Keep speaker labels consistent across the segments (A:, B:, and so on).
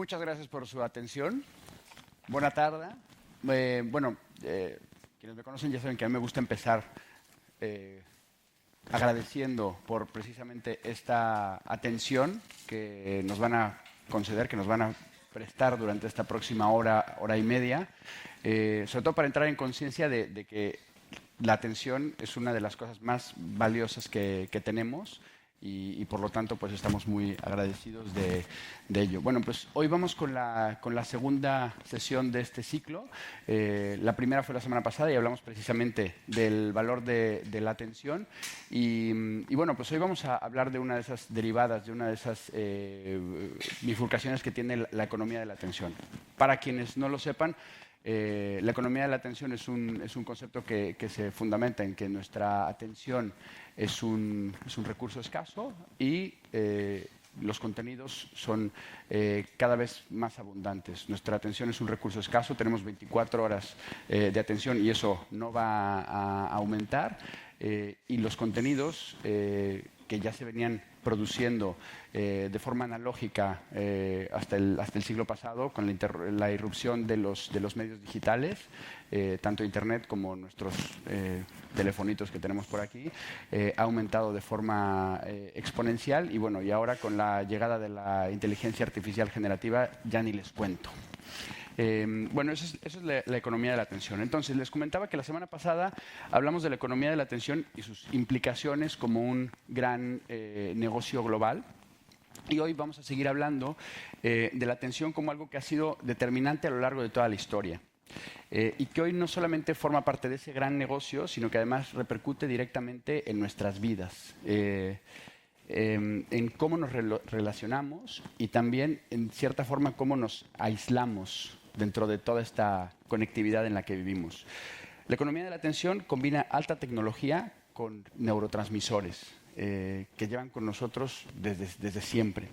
A: Muchas gracias por su atención. Buena tarde. Quienes me conocen ya saben que a mí me gusta empezar agradeciendo por precisamente esta atención que nos van a conceder, que nos van a prestar durante esta próxima hora, hora y media, sobre todo para entrar en conciencia de que la atención es una de las cosas más valiosas que tenemos y por lo tanto pues estamos muy agradecidos de ello. Bueno, pues hoy vamos con la segunda sesión de este ciclo. La primera fue la semana pasada y hablamos precisamente del valor de la atención y bueno, pues hoy vamos a hablar de una de esas derivadas, de una de esas bifurcaciones que tiene la economía de la atención. Para quienes no lo sepan, la economía de la atención es un concepto que se fundamenta en que nuestra atención es un recurso escaso y los contenidos son cada vez más abundantes. Nuestra atención es un recurso escaso, tenemos 24 horas de atención y eso no va a aumentar. Y los contenidos que ya se venían produciendo de forma analógica hasta el siglo pasado, con la irrupción de los medios digitales, tanto Internet como nuestros telefonitos que tenemos por aquí, ha aumentado de forma exponencial y bueno, y ahora con la llegada de la inteligencia artificial generativa ya ni les cuento. Bueno, eso es la economía de la atención. Entonces, les comentaba que la semana pasada hablamos de la economía de la atención y sus implicaciones como un gran negocio global. Y hoy vamos a seguir hablando de la atención como algo que ha sido determinante a lo largo de toda la historia. Y que hoy no solamente forma parte de ese gran negocio, sino que además repercute directamente en nuestras vidas. En cómo nos relacionamos y también, en cierta forma, cómo nos aislamos dentro de toda esta conectividad en la que vivimos. La economía de la atención combina alta tecnología con neurotransmisores que llevan con nosotros desde siempre.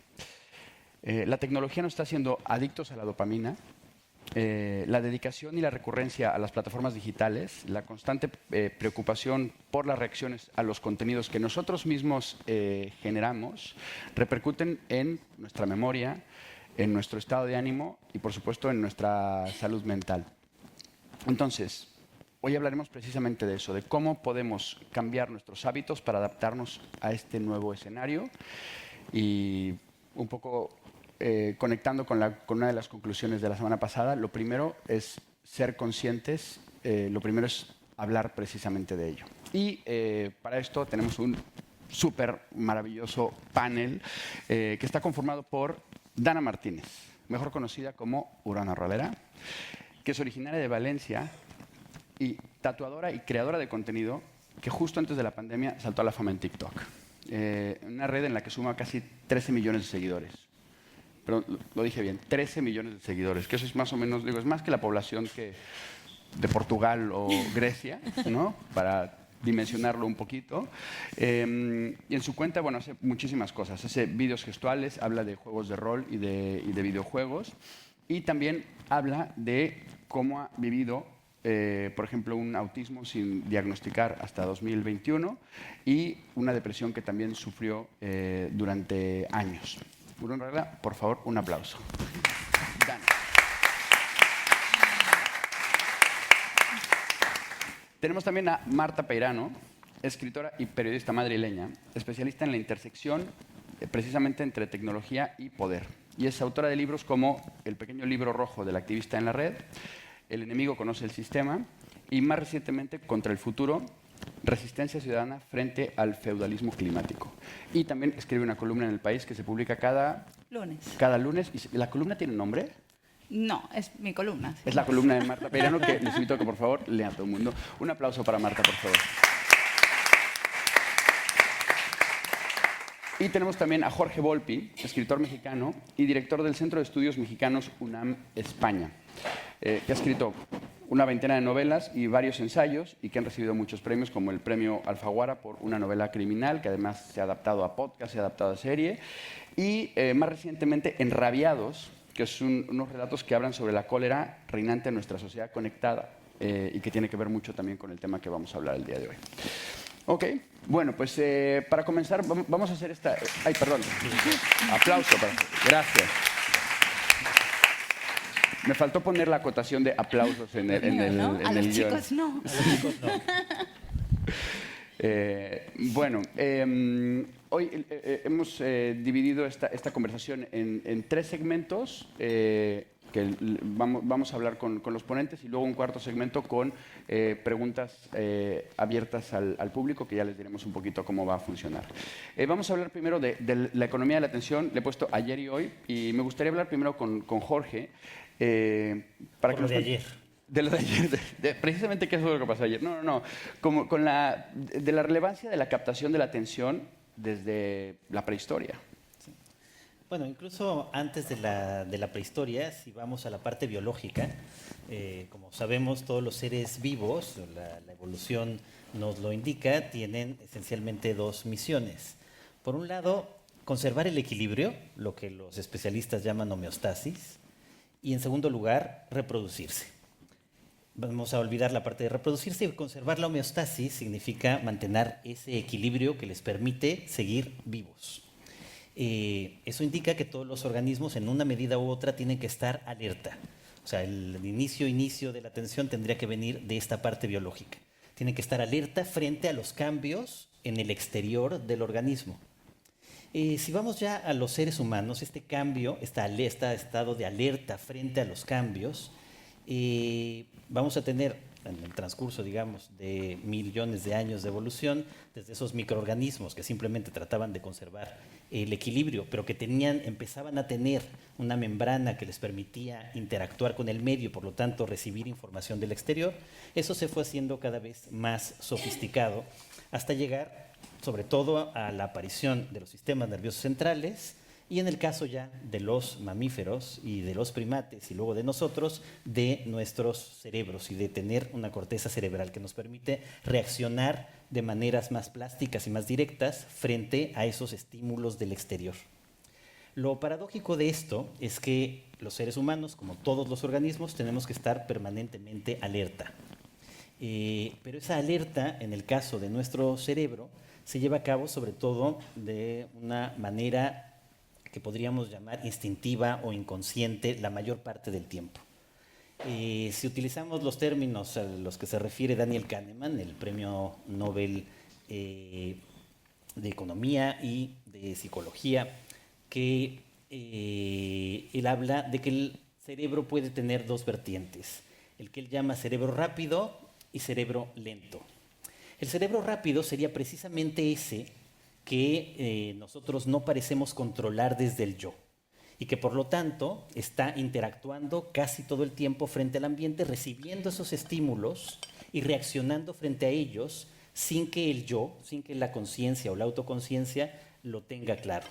A: La tecnología nos está haciendo adictos a la dopamina. La dedicación y la recurrencia a las plataformas digitales, la constante preocupación por las reacciones a los contenidos que nosotros mismos generamos, repercuten en nuestra memoria, en nuestro estado de ánimo y, por supuesto, en nuestra salud mental. Entonces, hoy hablaremos precisamente de eso, de cómo podemos cambiar nuestros hábitos para adaptarnos a este nuevo escenario y un poco conectando con una de las conclusiones de la semana pasada. Lo primero es ser conscientes, lo primero es hablar precisamente de ello. Y para esto tenemos un súper maravilloso panel que está conformado por Dana Martínez, mejor conocida como Urana Rolera, que es originaria de Valencia y tatuadora y creadora de contenido que justo antes de la pandemia saltó a la fama en TikTok. Una red en la que suma casi 13 millones de seguidores. Pero lo dije bien, 13 millones de seguidores, que eso es más o menos, digo, es más que la población de Portugal o Grecia, ¿no? Para dimensionarlo un poquito. Y en su cuenta, bueno, hace muchísimas cosas. Hace vídeos gestuales, habla de juegos de rol y de videojuegos. Y también habla de cómo ha vivido, por ejemplo, un autismo sin diagnosticar hasta 2021 y una depresión que también sufrió durante años. Urana Rolera, por favor, un aplauso. Dan. Tenemos también a Marta Peirano, escritora y periodista madrileña, especialista en la intersección precisamente entre tecnología y poder. Y es autora de libros como El pequeño libro rojo del activista en la red, El enemigo conoce el sistema y más recientemente Contra el futuro, Resistencia ciudadana frente al feudalismo climático. Y también escribe una columna en El País que se publica cada lunes. ¿Y la columna tiene nombre?
B: No, es mi columna. Sí.
A: Es la columna de Marta Peirano que les invito a que por favor lean a todo el mundo. Un aplauso para Marta, por favor. Y tenemos también a Jorge Volpi, escritor mexicano y director del Centro de Estudios Mexicanos UNAM España, que ha escrito una veintena de novelas y varios ensayos y que han recibido muchos premios, como el premio Alfaguara por una novela criminal, que además se ha adaptado a podcast, se ha adaptado a serie, y más recientemente Enrabiados, que son unos relatos que hablan sobre la cólera reinante en nuestra sociedad conectada y que tiene que ver mucho también con el tema que vamos a hablar el día de hoy. Ok, bueno, pues para comenzar vamos a hacer esta... Ay, perdón. Aplauso. Gracias. Me faltó poner la acotación de aplausos en el,
B: ¿no? A
A: en
B: los
A: el guión.
B: chicos no.
A: Bueno, hoy hemos dividido esta conversación en 3 segmentos que vamos a hablar con los ponentes y luego un cuarto segmento con preguntas abiertas al público, que ya les diremos un poquito cómo va a funcionar. Vamos a hablar primero de la economía de la atención. Le he puesto ayer y hoy y me gustaría hablar primero con Jorge.
C: Para que lo de ayer.
A: De lo de ayer, precisamente qué es lo que pasó ayer. No. Como de la relevancia de la captación de la atención desde la prehistoria.
C: Sí. Bueno, incluso antes de la prehistoria, si vamos a la parte biológica, como sabemos, todos los seres vivos, la evolución nos lo indica, tienen esencialmente 2 misiones. Por un lado, conservar el equilibrio, lo que los especialistas llaman homeostasis, y en segundo lugar, reproducirse. Vamos a olvidar la parte de reproducirse y conservar la homeostasis significa mantener ese equilibrio que les permite seguir vivos. Eso indica que todos los organismos en una medida u otra tienen que estar alerta. O sea, el inicio de la atención tendría que venir de esta parte biológica. Tienen que estar alerta frente a los cambios en el exterior del organismo. Si vamos ya a los seres humanos, este cambio, este estado de alerta frente a los cambios, vamos a tener en el transcurso, digamos, de millones de años de evolución, desde esos microorganismos que simplemente trataban de conservar el equilibrio, pero que empezaban a tener una membrana que les permitía interactuar con el medio, por lo tanto recibir información del exterior. Eso se fue haciendo cada vez más sofisticado hasta llegar, sobre todo, a la aparición de los sistemas nerviosos centrales, y en el caso ya de los mamíferos y de los primates y luego de nosotros, de nuestros cerebros y de tener una corteza cerebral que nos permite reaccionar de maneras más plásticas y más directas frente a esos estímulos del exterior. Lo paradójico de esto es que los seres humanos, como todos los organismos, tenemos que estar permanentemente alerta. Pero esa alerta, en el caso de nuestro cerebro, se lleva a cabo sobre todo de una manera que podríamos llamar instintiva o inconsciente la mayor parte del tiempo. Si utilizamos los términos a los que se refiere Daniel Kahneman, el premio Nobel de Economía y de Psicología, que él habla de que el cerebro puede tener 2 vertientes, el que él llama cerebro rápido y cerebro lento. El cerebro rápido sería precisamente ese que nosotros no parecemos controlar desde el yo y que por lo tanto está interactuando casi todo el tiempo frente al ambiente, recibiendo esos estímulos y reaccionando frente a ellos sin que el yo, sin que la conciencia o la autoconciencia lo tenga claro.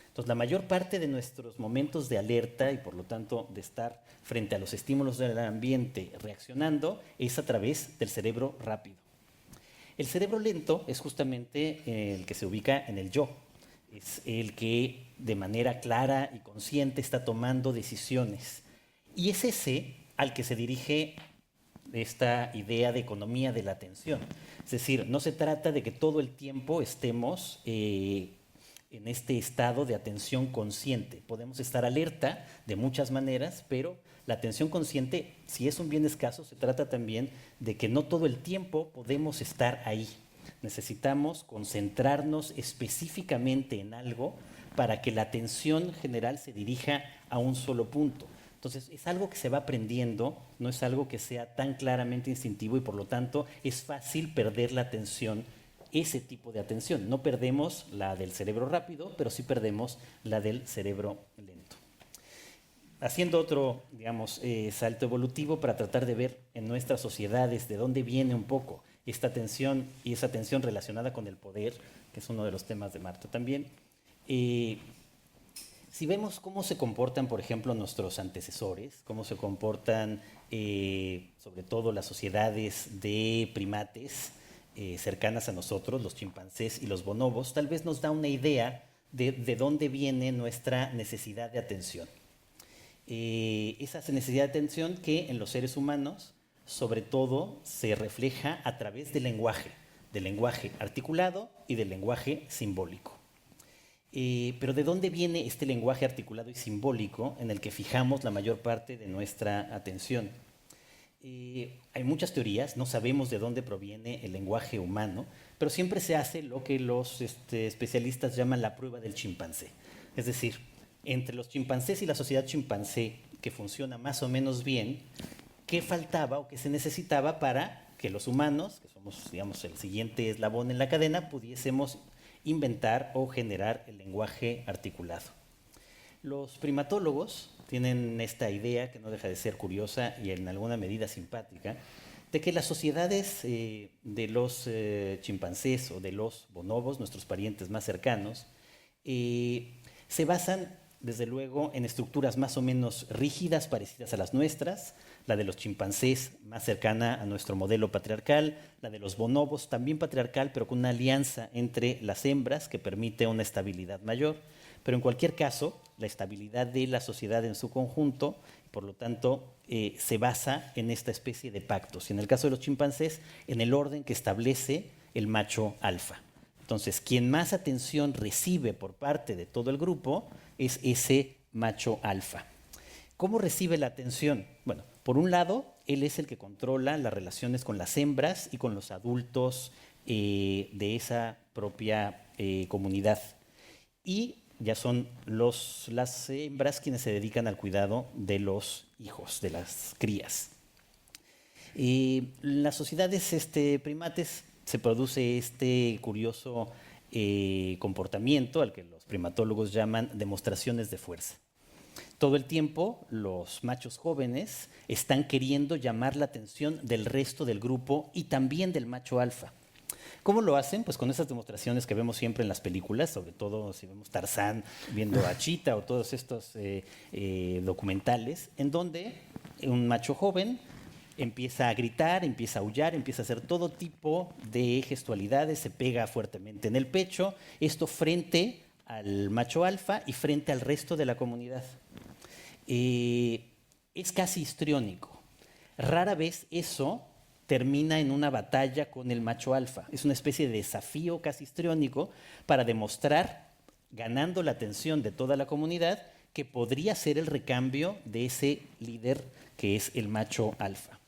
C: Entonces, la mayor parte de nuestros momentos de alerta y por lo tanto de estar frente a los estímulos del ambiente reaccionando es a través del cerebro rápido. El cerebro lento es justamente el que se ubica en el yo. Es el que de manera clara y consciente está tomando decisiones. Y es ese al que se dirige esta idea de economía de la atención. Es decir, no se trata de que todo el tiempo estemos en este estado de atención consciente. Podemos estar alerta de muchas maneras, pero la atención consciente, si es un bien escaso, se trata también de que no todo el tiempo podemos estar ahí. Necesitamos concentrarnos específicamente en algo para que la atención general se dirija a un solo punto. Entonces, es algo que se va aprendiendo, no es algo que sea tan claramente instintivo y por lo tanto es fácil perder la atención, ese tipo de atención. No perdemos la del cerebro rápido, pero sí perdemos la del cerebro lento. Haciendo otro, digamos, salto evolutivo para tratar de ver en nuestras sociedades de dónde viene un poco esta tensión y esa tensión relacionada con el poder, que es uno de los temas de Marta también. Si vemos cómo se comportan, por ejemplo, nuestros antecesores, cómo se comportan sobre todo las sociedades de primates cercanas a nosotros, los chimpancés y los bonobos, tal vez nos da una idea de dónde viene nuestra necesidad de atención. Esa necesidad de atención que en los seres humanos, sobre todo, se refleja a través del lenguaje articulado y del lenguaje simbólico. Pero ¿de dónde viene este lenguaje articulado y simbólico en el que fijamos la mayor parte de nuestra atención? Hay muchas teorías, no sabemos de dónde proviene el lenguaje humano, pero siempre se hace lo que los especialistas llaman la prueba del chimpancé. Es decir, entre los chimpancés y la sociedad chimpancé, que funciona más o menos bien, ¿qué faltaba o qué se necesitaba para que los humanos, que somos, digamos, el siguiente eslabón en la cadena, pudiésemos inventar o generar el lenguaje articulado? Los primatólogos tienen esta idea, que no deja de ser curiosa y en alguna medida simpática, de que las sociedades de los chimpancés o de los bonobos, nuestros parientes más cercanos, se basan, desde luego, en estructuras más o menos rígidas, parecidas a las nuestras, la de los chimpancés más cercana a nuestro modelo patriarcal, la de los bonobos también patriarcal, pero con una alianza entre las hembras que permite una estabilidad mayor. Pero en cualquier caso, la estabilidad de la sociedad en su conjunto, por lo tanto, se basa en esta especie de pactos. Y en el caso de los chimpancés, en el orden que establece el macho alfa. Entonces, quien más atención recibe por parte de todo el grupo es ese macho alfa. ¿Cómo recibe la atención? Bueno, por un lado, él es el que controla las relaciones con las hembras y con los adultos de esa propia comunidad. Y ya son las hembras quienes se dedican al cuidado de los hijos, de las crías. En las sociedades primates se produce este curioso comportamiento al que los primatólogos llaman demostraciones de fuerza. Todo el tiempo los machos jóvenes están queriendo llamar la atención del resto del grupo y también del macho alfa. ¿Cómo lo hacen? Pues con esas demostraciones que vemos siempre en las películas, sobre todo si vemos Tarzán viendo a Chita o todos estos documentales, en donde un macho joven empieza a gritar, empieza a aullar, empieza a hacer todo tipo de gestualidades, se pega fuertemente en el pecho, esto frente al macho alfa y frente al resto de la comunidad. Es casi histriónico. Rara vez eso termina en una batalla con el macho alfa. Es una especie de desafío casi histriónico para demostrar, ganando la atención de toda la comunidad, que podría ser el recambio de ese líder que es el macho alfa.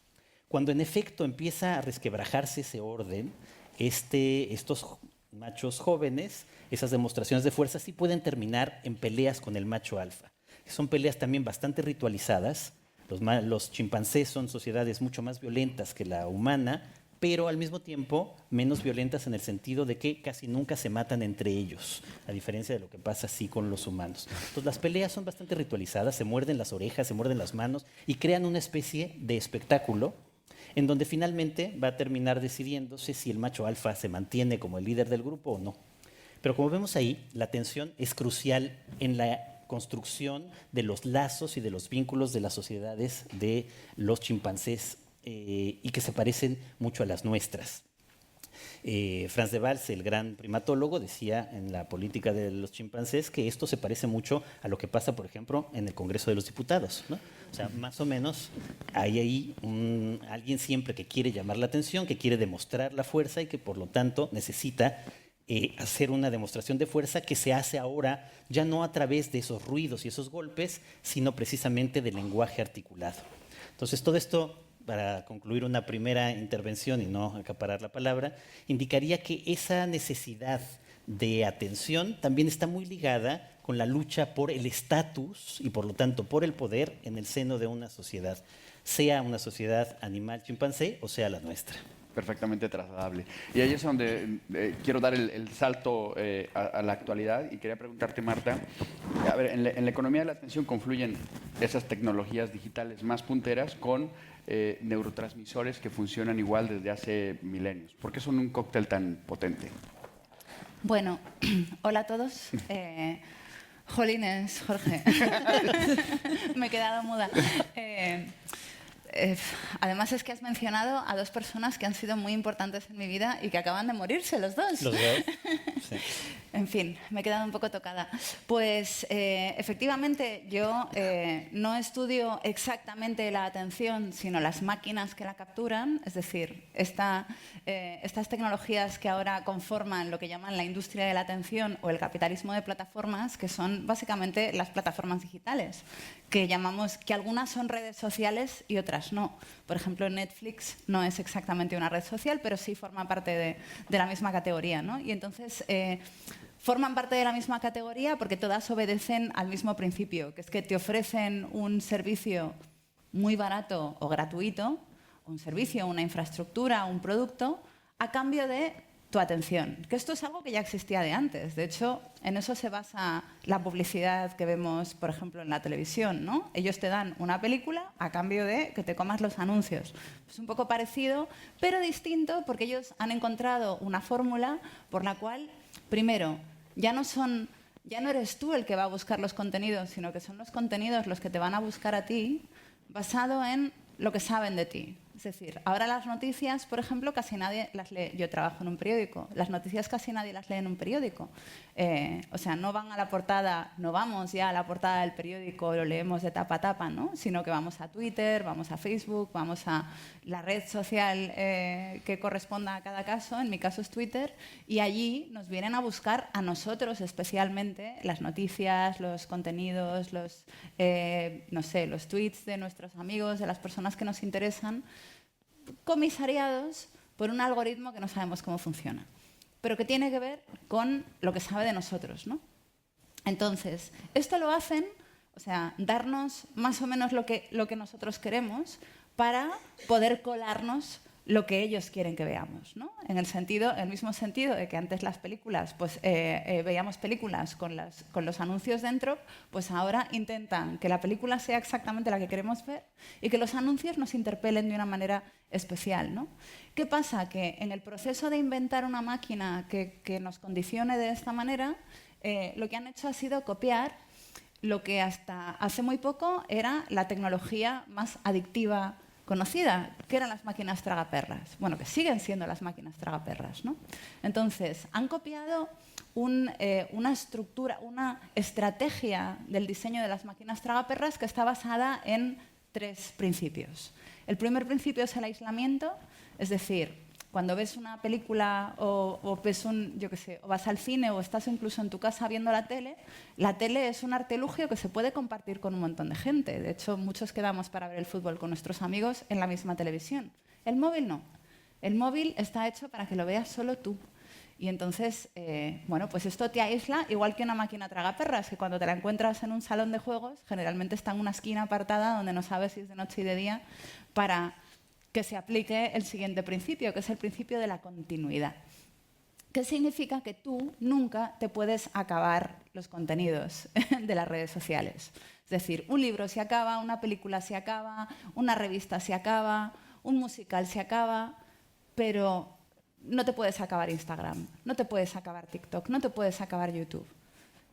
C: Cuando en efecto empieza a resquebrajarse ese orden, estos machos jóvenes, esas demostraciones de fuerza sí pueden terminar en peleas con el macho alfa. Son peleas también bastante ritualizadas. Los chimpancés son sociedades mucho más violentas que la humana, pero al mismo tiempo menos violentas en el sentido de que casi nunca se matan entre ellos, a diferencia de lo que pasa así con los humanos. Entonces las peleas son bastante ritualizadas, se muerden las orejas, se muerden las manos y crean una especie de espectáculo en donde finalmente va a terminar decidiéndose si el macho alfa se mantiene como el líder del grupo o no. Pero como vemos ahí, la atención es crucial en la construcción de los lazos y de los vínculos de las sociedades de los chimpancés y que se parecen mucho a las nuestras. Frans de Waals, el gran primatólogo, decía en la política de los chimpancés que esto se parece mucho a lo que pasa, por ejemplo, en el Congreso de los Diputados, ¿no? O sea, más o menos hay ahí alguien siempre que quiere llamar la atención, que quiere demostrar la fuerza y que por lo tanto necesita hacer una demostración de fuerza que se hace ahora ya no a través de esos ruidos y esos golpes, sino precisamente del lenguaje articulado. Entonces, todo esto, para concluir una primera intervención y no acaparar la palabra, indicaría que esa necesidad de atención también está muy ligada con la lucha por el estatus y por lo tanto por el poder en el seno de una sociedad, sea una sociedad animal chimpancé o sea la nuestra.
A: Perfectamente trasladable. Y ahí es donde quiero dar el salto a la actualidad y quería preguntarte, Marta, a ver, en la economía de la atención confluyen esas tecnologías digitales más punteras con neurotransmisores que funcionan igual desde hace milenios. ¿Por qué son un cóctel tan potente?
B: Bueno, hola a todos. Jolines, Jorge. Me he quedado muda. Además es que has mencionado a dos personas que han sido muy importantes en mi vida y que acaban de morirse los dos.
C: Los dos. Sí.
B: En fin, me he quedado un poco tocada. Pues efectivamente yo no estudio exactamente la atención, sino las máquinas que la capturan, es decir, estas tecnologías que ahora conforman lo que llaman la industria de la atención o el capitalismo de plataformas, que son básicamente las plataformas digitales, que algunas son redes sociales y otras no. Por ejemplo, Netflix no es exactamente una red social, pero sí forma parte de la misma categoría, ¿no? Y entonces forman parte de la misma categoría porque todas obedecen al mismo principio, que es que te ofrecen un servicio muy barato o gratuito, un servicio, una infraestructura, un producto, a cambio de tu atención. Que esto es algo que ya existía de antes. De hecho, en eso se basa la publicidad que vemos, por ejemplo, en la televisión, ¿no? Ellos te dan una película a cambio de que te comas los anuncios. Es un poco parecido, pero distinto, porque ellos han encontrado una fórmula por la cual, primero, ya no eres tú el que va a buscar los contenidos, sino que son los contenidos los que te van a buscar a ti, basado en lo que saben de ti. Es decir, ahora las noticias, por ejemplo, casi nadie las lee. Yo trabajo en un periódico. Las noticias casi nadie las lee en un periódico. O sea, no vamos ya a la portada del periódico o lo leemos de tapa a tapa, ¿no? Sino que vamos a Twitter, vamos a Facebook, vamos a la red social que corresponda a cada caso. En mi caso es Twitter. Y allí nos vienen a buscar a nosotros especialmente las noticias, los contenidos, los tweets de nuestros amigos, de las personas que nos interesan, comisariados por un algoritmo que no sabemos cómo funciona, pero que tiene que ver con lo que sabe de nosotros, ¿no? Entonces, esto lo hacen, o sea, darnos más o menos lo que nosotros queremos para poder colarnos lo que ellos quieren que veamos, ¿no? En el mismo sentido de que antes las películas, pues veíamos películas con los anuncios dentro, pues ahora intentan que la película sea exactamente la que queremos ver y que los anuncios nos interpelen de una manera especial, ¿no? ¿Qué pasa? Que en el proceso de inventar una máquina que nos condicione de esta manera, lo que han hecho ha sido copiar lo que hasta hace muy poco era la tecnología más adictiva conocida, que eran las máquinas tragaperras. Bueno, que siguen siendo las máquinas tragaperras, ¿no? Entonces, han copiado una estructura, una estrategia del diseño de las máquinas tragaperras que está basada en 3 principios. El primer principio es el aislamiento, es decir, cuando ves una película o ves o vas al cine o estás incluso en tu casa viendo la tele es un artilugio que se puede compartir con un montón de gente. De hecho, muchos quedamos para ver el fútbol con nuestros amigos en la misma televisión. El móvil no. El móvil está hecho para que lo veas solo tú. Y entonces, pues esto te aísla, igual que una máquina tragaperras, que cuando te la encuentras en un salón de juegos, generalmente está en una esquina apartada donde no sabes si es de noche y de día, para que se aplique el siguiente principio, que es el principio de la continuidad. ¿Qué significa? Que tú nunca te puedes acabar los contenidos de las redes sociales. Es decir, un libro se acaba, una película se acaba, una revista se acaba, un musical se acaba, pero no te puedes acabar Instagram, no te puedes acabar TikTok, no te puedes acabar YouTube.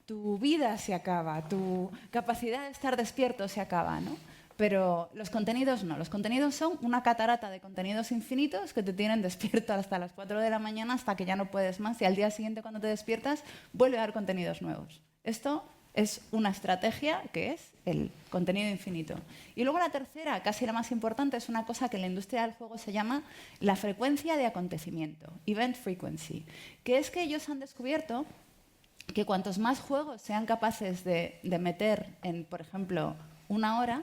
B: Tu vida se acaba, tu capacidad de estar despierto se acaba, ¿no? Pero los contenidos no. Los contenidos son una catarata de contenidos infinitos que te tienen despierto hasta las 4 de la mañana, hasta que ya no puedes más, y al día siguiente, cuando te despiertas, vuelve a haber contenidos nuevos. Esto es una estrategia que es el contenido infinito. Y luego la tercera, casi la más importante, es una cosa que en la industria del juego se llama la frecuencia de acontecimiento, event frequency, que es que ellos han descubierto que cuantos más juegos sean capaces de meter en, por ejemplo, 1 hora,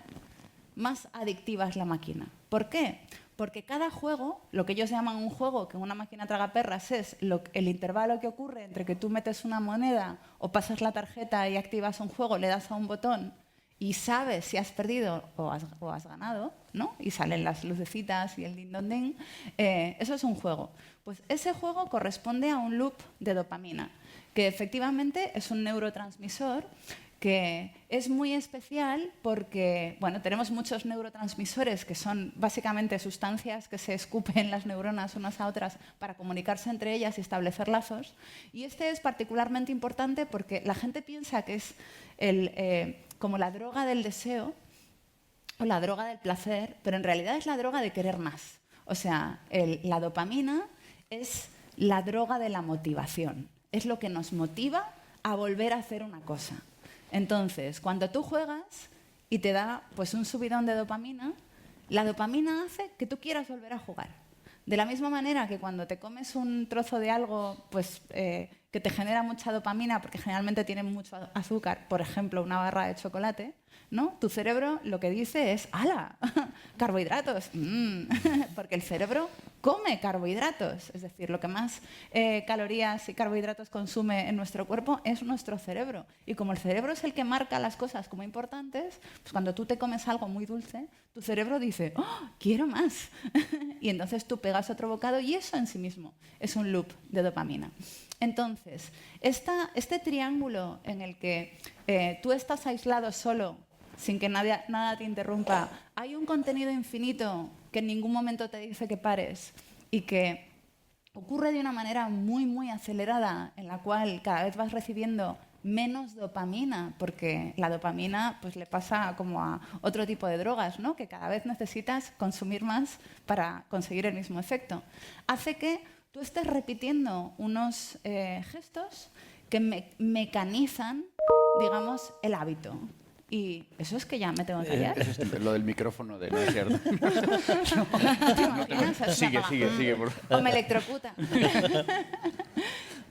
B: más adictiva es la máquina. ¿Por qué? Porque cada juego, lo que ellos llaman un juego, que en una máquina tragaperras es el intervalo que ocurre entre que tú metes una moneda o pasas la tarjeta y activas un juego, le das a un botón y sabes si has perdido o has ganado, ¿no? Y salen las lucecitas y el din-don-din. Eso es un juego. Pues ese juego corresponde a un loop de dopamina, que efectivamente es un neurotransmisor que es muy especial porque, bueno, tenemos muchos neurotransmisores que son básicamente sustancias que se escupen las neuronas unas a otras para comunicarse entre ellas y establecer lazos. Y este es particularmente importante porque la gente piensa que es como la droga del deseo o la droga del placer, pero en realidad es la droga de querer más. O sea, la dopamina es la droga de la motivación. es lo que nos motiva a volver a hacer una cosa. Entonces, cuando tú juegas y te da pues, un subidón de dopamina, la dopamina hace que tú quieras volver a jugar. De la misma manera que cuando te comes un trozo de algo pues, que te genera mucha dopamina, porque generalmente tiene mucho azúcar, por ejemplo, una barra de chocolate, ¿no? Tu cerebro lo que dice es ¡hala! Carbohidratos. Porque el cerebro come carbohidratos. Es decir, lo que más calorías y carbohidratos consume en nuestro cuerpo es nuestro cerebro. Y como el cerebro es el que marca las cosas como importantes, pues cuando tú te comes algo muy dulce, tu cerebro dice ¡oh, quiero más! Y entonces tú pegas otro bocado y eso en sí mismo es un loop de dopamina. Entonces, este triángulo en el que tú estás aislado solo, sin que nada te interrumpa, hay un contenido infinito que en ningún momento te dice que pares y que ocurre de una manera muy, muy acelerada, en la cual cada vez vas recibiendo menos dopamina, porque la dopamina pues, le pasa como a otro tipo de drogas, ¿no? Que cada vez necesitas consumir más para conseguir el mismo efecto. Hace que tú estés repitiendo unos gestos que mecanizan, digamos, el hábito. Y eso es que ya me tengo que callar.
A: Eso es lo del micrófono de... No es cierto.
B: ¿Te imaginas?
A: Sigue.
B: O me electrocuta.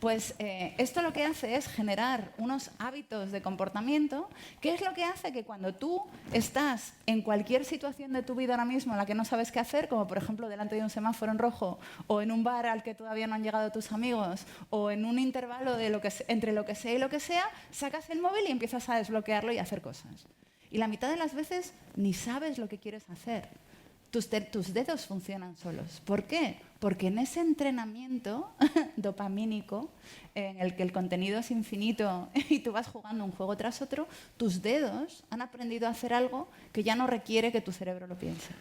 B: Pues esto lo que hace es generar unos hábitos de comportamiento, que es lo que hace que cuando tú estás en cualquier situación de tu vida ahora mismo en la que no sabes qué hacer, como por ejemplo delante de un semáforo en rojo, o en un bar al que todavía no han llegado tus amigos, o en un intervalo de entre lo que sea y lo que sea, sacas el móvil y empiezas a desbloquearlo y a hacer cosas. Y la mitad de las veces ni sabes lo que quieres hacer. Tus dedos funcionan solos. ¿Por qué? Porque en ese entrenamiento dopamínico, en el que el contenido es infinito y tú vas jugando un juego tras otro, tus dedos han aprendido a hacer algo que ya no requiere que tu cerebro lo piense.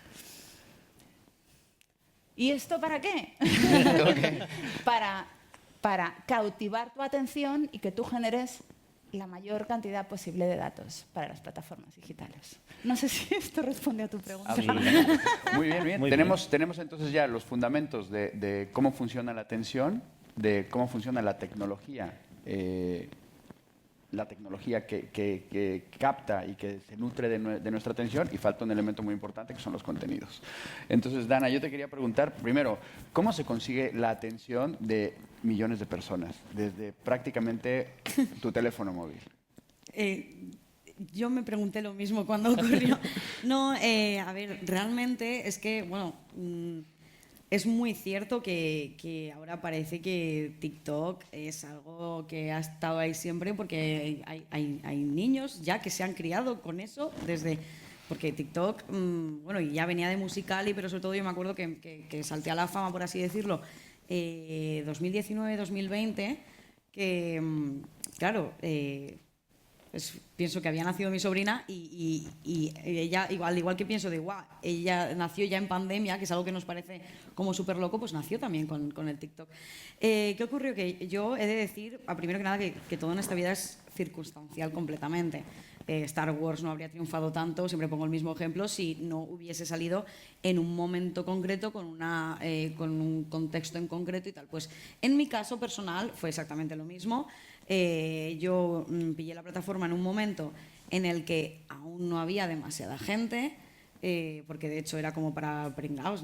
B: ¿Y esto para qué? Para cautivar tu atención y que tú generes la mayor cantidad posible de datos para las plataformas digitales. No sé si esto responde a tu pregunta.
A: Muy bien. Tenemos entonces ya los fundamentos de cómo funciona la atención, de cómo funciona la tecnología que capta y que se nutre de nuestra atención, y falta un elemento muy importante que son los contenidos. Entonces, Dana, yo te quería preguntar, primero, ¿cómo se consigue la atención de millones de personas desde prácticamente tu teléfono móvil?
D: Yo me pregunté lo mismo cuando ocurrió. No, a ver, realmente es que, bueno, es muy cierto que ahora parece que TikTok es algo que ha estado ahí siempre, porque hay niños ya que se han criado con eso desde... Porque TikTok, bueno, ya venía de Musical.ly, pero sobre todo yo me acuerdo que salté a la fama, por así decirlo, 2019-2020, que, claro, pues pienso que había nacido mi sobrina y ella, al igual que pienso de, guau, ella nació ya en pandemia, que es algo que nos parece como súper loco, pues nació también con el TikTok. ¿Qué ocurrió? Que yo he de decir, primero que nada, que todo en esta vida es circunstancial completamente. Star Wars no habría triunfado tanto, siempre pongo el mismo ejemplo, si no hubiese salido en un momento concreto, con un contexto en concreto y tal. Pues en mi caso personal fue exactamente lo mismo. Yo pillé la plataforma en un momento en el que aún no había demasiada gente, porque de hecho era como para pringaos.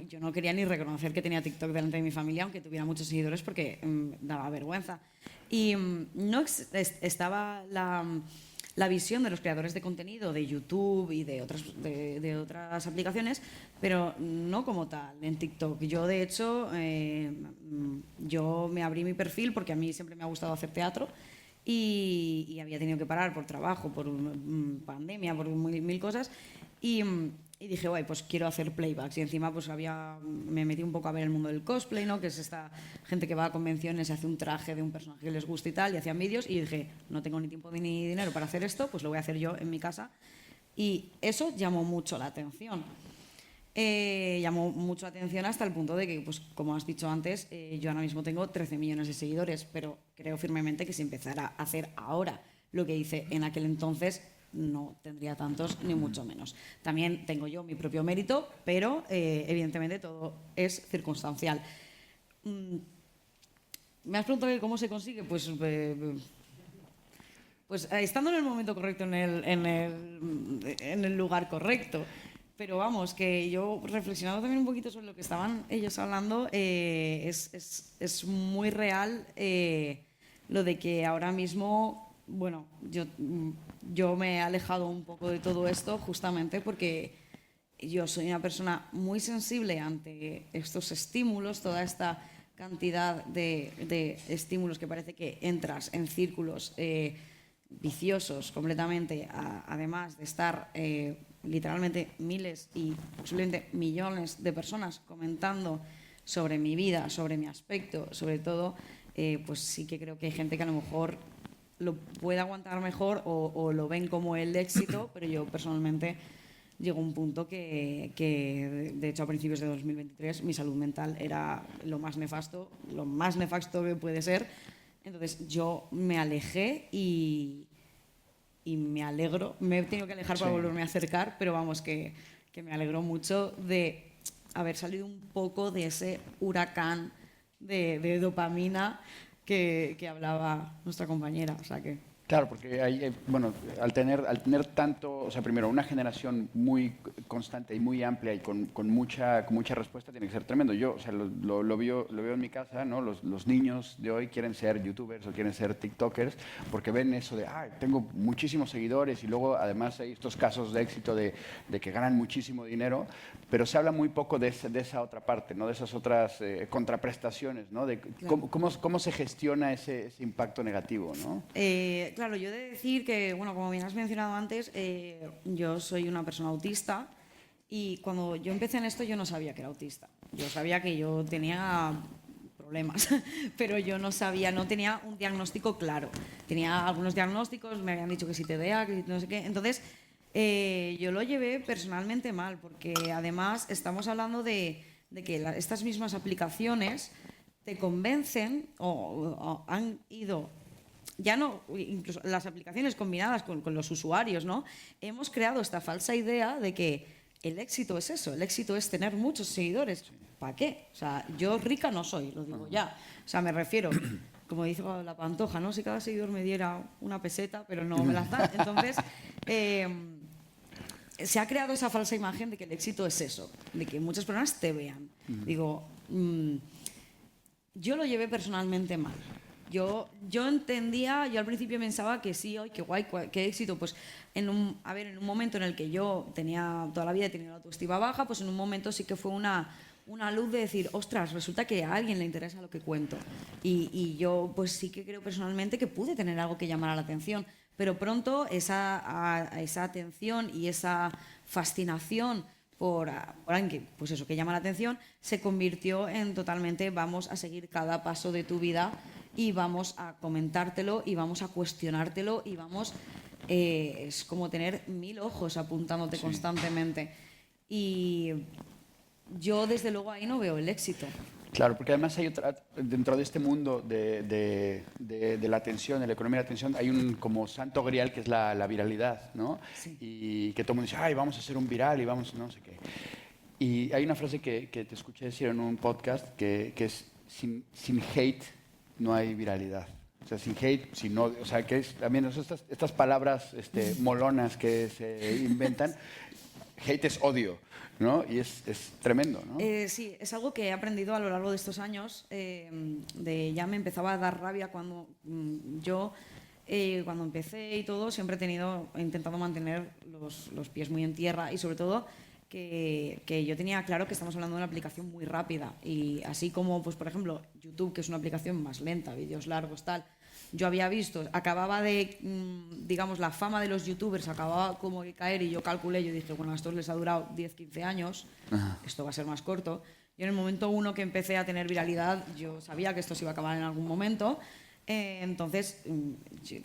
D: Yo no quería ni reconocer que tenía TikTok delante de mi familia, aunque tuviera muchos seguidores, porque daba vergüenza. Y no estaba la visión de los creadores de contenido de YouTube y de otras aplicaciones, pero no como tal en TikTok. Yo, de hecho, yo me abrí mi perfil porque a mí siempre me ha gustado hacer teatro y había tenido que parar por trabajo, por pandemia, por mil cosas, y dije, guay, pues quiero hacer playbacks. Y encima pues me metí un poco a ver el mundo del cosplay, ¿no? Que es esta gente que va a convenciones y hace un traje de un personaje que les gusta y tal, y hacían vídeos, y dije, no tengo ni tiempo ni dinero para hacer esto, pues lo voy a hacer yo en mi casa. Y eso llamó mucho la atención. Llamó mucho la atención hasta el punto de que, pues como has dicho antes, yo ahora mismo tengo 13 millones de seguidores, pero creo firmemente que si empezara a hacer ahora lo que hice en aquel entonces, no tendría tantos, ni mucho menos. También tengo yo mi propio mérito, pero evidentemente todo es circunstancial. me has preguntado que cómo se consigue, pues estando en el momento correcto, en el lugar correcto. Pero vamos, que yo reflexionando también un poquito sobre lo que estaban ellos hablando, es muy real lo de que ahora mismo, bueno, yo me he alejado un poco de todo esto justamente porque yo soy una persona muy sensible ante estos estímulos, toda esta cantidad de estímulos que parece que entras en círculos viciosos completamente, además de estar literalmente miles y posiblemente millones de personas comentando sobre mi vida, sobre mi aspecto, sobre todo, pues sí que creo que hay gente que a lo mejor lo puede aguantar mejor o lo ven como el éxito, pero yo personalmente llego a un punto que de hecho a principios de 2023 mi salud mental era lo más nefasto que puede ser. Entonces yo me alejé y me alegro, me he tenido que alejar para volverme a acercar, pero vamos, que me alegro mucho de haber salido un poco de ese huracán de dopamina que hablaba nuestra compañera. O sea que...
A: Claro, porque bueno, al tener tanto, o sea, primero, una generación muy constante y muy amplia y con mucha respuesta tiene que ser tremendo. Yo, o sea, lo veo en mi casa, ¿no? Los niños de hoy quieren ser youtubers o quieren ser tiktokers porque ven eso de, tengo muchísimos seguidores y luego además hay estos casos de éxito de que ganan muchísimo dinero, pero se habla muy poco de esa otra parte, ¿no? De esas otras contraprestaciones, ¿no? De cómo se gestiona ese impacto negativo, ¿no?
D: Claro, yo he de decir que, bueno, como bien has mencionado antes, yo soy una persona autista y cuando yo empecé en esto yo no sabía que era autista. Yo sabía que yo tenía problemas, pero yo no tenía un diagnóstico claro. Tenía algunos diagnósticos, me habían dicho que sí TDA, que no sé qué. Entonces, yo lo llevé personalmente mal, porque además estamos hablando de que estas mismas aplicaciones te convencen o han ido... Ya no, incluso las aplicaciones combinadas con los usuarios, ¿no? Hemos creado esta falsa idea de que el éxito es eso, el éxito es tener muchos seguidores. ¿Para qué? O sea, yo rica no soy, lo digo ya. O sea, me refiero, como dice la Pantoja, ¿no? Si cada seguidor me diera una peseta, pero no me las da. Entonces, se ha creado esa falsa imagen de que el éxito es eso, de que muchas personas te vean. Digo, yo lo llevé personalmente mal. Yo entendía, yo al principio pensaba que sí, qué guay, qué éxito. Pues en un momento en el que yo toda la vida he tenido la autoestima baja, pues en un momento sí que fue una luz de decir, ostras, resulta que a alguien le interesa lo que cuento. Y yo pues sí que creo personalmente que pude tener algo que llamara la atención. Pero pronto esa atención y esa fascinación por alguien que, pues eso, que llama la atención, se convirtió en totalmente vamos a seguir cada paso de tu vida y vamos a comentártelo y vamos a cuestionártelo y es como tener 1000 ojos apuntándote constantemente. Y yo desde luego ahí no veo el éxito.
A: Claro, porque además hay dentro de este mundo de la atención, de la economía de la atención, hay un como santo grial que es la viralidad, ¿no?
D: Sí.
A: Y que todo el mundo dice, vamos a hacer un viral y vamos, no sé qué. Y hay una frase que te escuché decir en un podcast que es, sin hate no hay viralidad. O sea, sin hate, sin odio. O sea, que es también estas palabras molonas que se inventan. Hate es odio, ¿no? Y es tremendo, ¿no?
D: Sí, es algo que he aprendido a lo largo de estos años. Ya me empezaba a dar rabia cuando cuando empecé y todo, siempre he intentado mantener los pies muy en tierra y sobre todo que yo tenía claro que estamos hablando de una aplicación muy rápida y así como, pues por ejemplo, YouTube, que es una aplicación más lenta, vídeos largos, tal, yo había visto, acababa de, digamos, la fama de los youtubers acababa como de caer y yo calculé, yo dije, bueno, a estos les ha durado 10, 15 años, esto va a ser más corto. Yo en el momento uno que empecé a tener viralidad, yo sabía que esto se iba a acabar en algún momento. Entonces,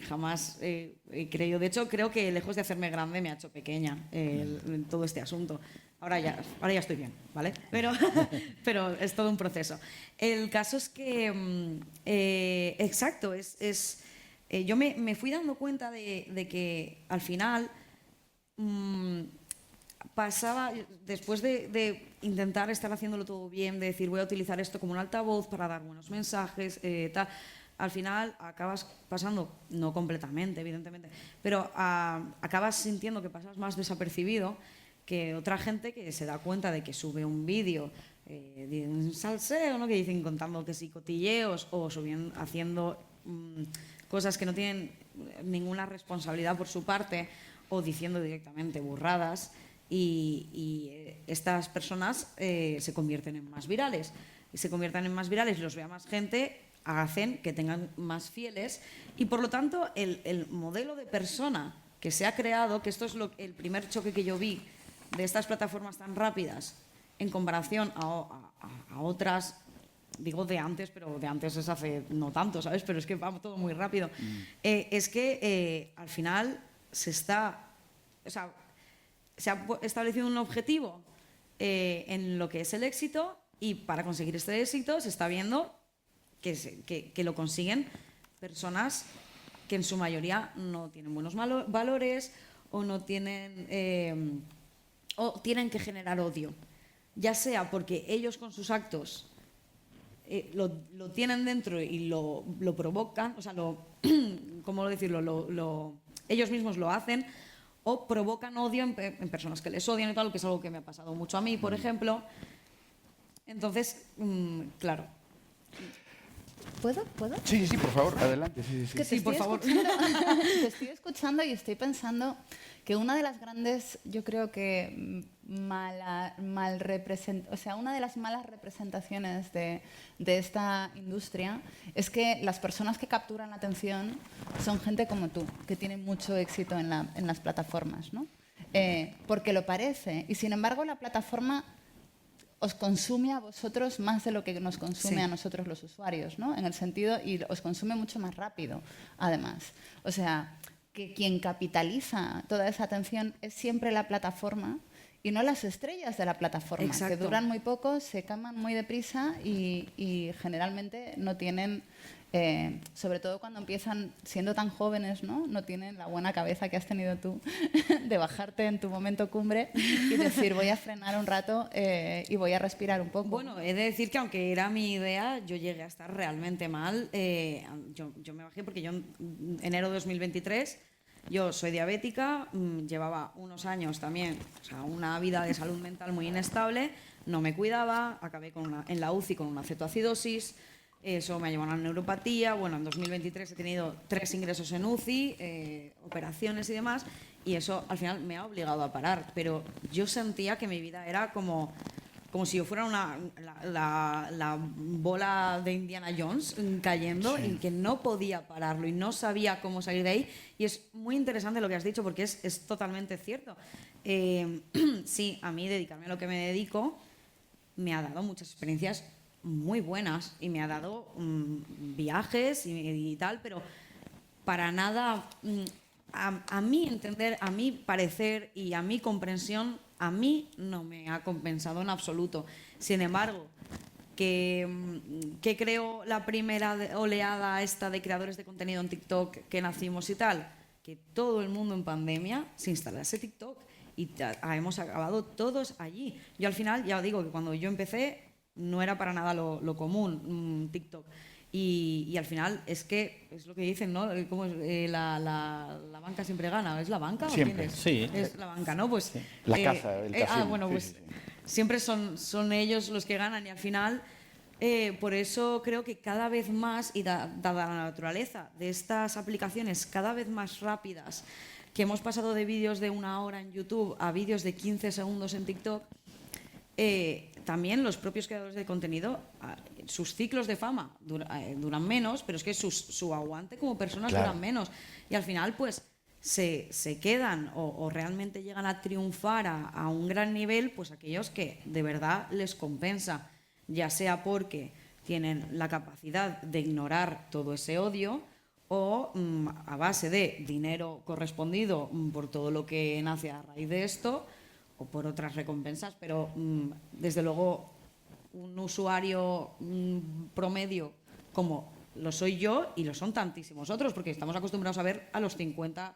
D: jamás he creído. De hecho, creo que lejos de hacerme grande me ha hecho pequeña todo este asunto. Ahora ya estoy bien, ¿vale? Pero es todo un proceso. El caso es que, exacto, yo me fui dando cuenta de que al final pasaba, después de intentar estar haciéndolo todo bien, de decir voy a utilizar esto como un altavoz para dar buenos mensajes, tal, al final acabas pasando, no completamente, evidentemente, pero acabas sintiendo que pasas más desapercibido que otra gente que se da cuenta de que sube un vídeo de un salseo, ¿no? Que dicen contando que sí cotilleos o subiendo, haciendo cosas que no tienen ninguna responsabilidad por su parte o diciendo directamente burradas y estas personas se convierten en más virales y se conviertan en más virales y los vea más gente, hacen que tengan más fieles y por lo tanto el modelo de persona que se ha creado, que esto es el primer choque que yo vi de estas plataformas tan rápidas en comparación a otras, digo de antes, pero de antes es hace no tanto, ¿sabes? Pero es que va todo muy rápido. Es que al final se ha establecido un objetivo en lo que es el éxito y para conseguir este éxito se está viendo que lo consiguen personas que en su mayoría no tienen buenos valores o no tienen o tienen que generar odio, ya sea porque ellos con sus actos lo tienen dentro y lo provocan, o sea, ¿cómo decirlo? Ellos mismos lo hacen o provocan odio en personas que les odian y tal, que es algo que me ha pasado mucho a mí, por ejemplo. Entonces, claro.
B: ¿Puedo?
A: Sí, por favor, adelante. Sí.
B: Que
D: Sí, por favor.
B: Te estoy escuchando y estoy pensando que una de las grandes, yo creo que una de las malas representaciones de esta industria es que las personas que capturan la atención son gente como tú, que tiene mucho éxito en las plataformas, ¿no? Porque lo parece y sin embargo la plataforma os consume a vosotros más de lo que nos consume a nosotros los usuarios, ¿no? En el sentido, y os consume mucho más rápido, además. O sea, que quien capitaliza toda esa atención es siempre la plataforma y no las estrellas de la plataforma,
D: Exacto.
B: que duran muy poco, se queman muy deprisa y generalmente no tienen, sobre todo cuando empiezan siendo tan jóvenes, ¿no? Tienen la buena cabeza que has tenido tú de bajarte en tu momento cumbre y decir voy a frenar un rato y voy a respirar un poco.
D: Bueno, he de decir que aunque era mi idea, yo llegué a estar realmente mal. Yo me bajé porque yo en enero de 2023, yo soy diabética, llevaba unos años también, o sea, una vida de salud mental muy inestable, no me cuidaba, acabé en la UCI con una cetoacidosis. Eso me ha llevado a una neuropatía. Bueno, en 2023 he tenido 3 ingresos en UCI, operaciones y demás, y eso al final me ha obligado a parar. Pero yo sentía que mi vida era como si yo fuera la bola de Indiana Jones cayendo y que no podía pararlo y no sabía cómo salir de ahí. Y es muy interesante lo que has dicho porque es totalmente cierto. Sí, a mí dedicarme a lo que me dedico me ha dado muchas experiencias muy buenas y me ha dado viajes y tal, pero para nada, a mi entender, a mi parecer y a mi comprensión, a mí no me ha compensado en absoluto. Sin embargo, que creo la primera oleada esta de creadores de contenido en TikTok que nacimos y tal, que todo el mundo en pandemia se instalase TikTok y hemos acabado todos allí. Yo al final, ya digo que cuando yo empecé no era para nada lo común TikTok. Y al final es que es lo que dicen, ¿no? Como la banca siempre gana. ¿Es la banca?
A: Siempre.
D: ¿O quién es?
C: Sí.
D: Es la banca, ¿no? Pues,
A: Sí. La casa, el casino.
D: bueno,
A: Sí,
D: pues
A: sí.
D: siempre son ellos los que ganan y al final por eso creo que cada vez más, y dada la naturaleza de estas aplicaciones cada vez más rápidas, que hemos pasado de vídeos de 1 hora en YouTube a vídeos de 15 segundos en TikTok, también los propios creadores de contenido, sus ciclos de fama duran menos, pero es que su aguante como personas
A: Claro.
D: duran menos. Y al final, pues, se quedan o realmente llegan a triunfar a un gran nivel, pues aquellos que de verdad les compensa, ya sea porque tienen la capacidad de ignorar todo ese odio o a base de dinero correspondido por todo lo que nace a raíz de esto, o por otras recompensas, pero desde luego un usuario promedio como lo soy yo y lo son tantísimos otros, porque estamos acostumbrados a ver a los 50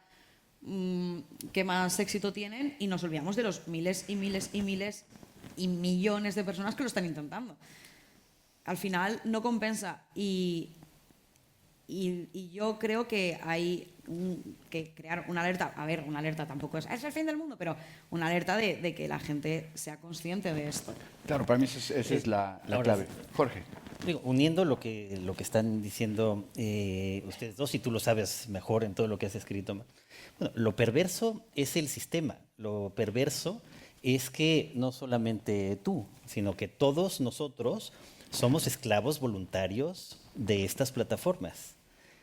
D: que más éxito tienen y nos olvidamos de los miles y miles y miles y millones de personas que lo están intentando. Al final no compensa y yo creo que hay que crear una alerta. A ver, una alerta tampoco es el fin del mundo, pero una alerta de que la gente sea consciente de esto.
A: Claro, para mí esa es la clave. Jorge.
C: Digo, uniendo lo que están diciendo ustedes dos, y tú lo sabes mejor en todo lo que has escrito. Bueno, lo perverso es el sistema. Lo perverso es que no solamente tú, sino que todos nosotros somos esclavos voluntarios de estas plataformas.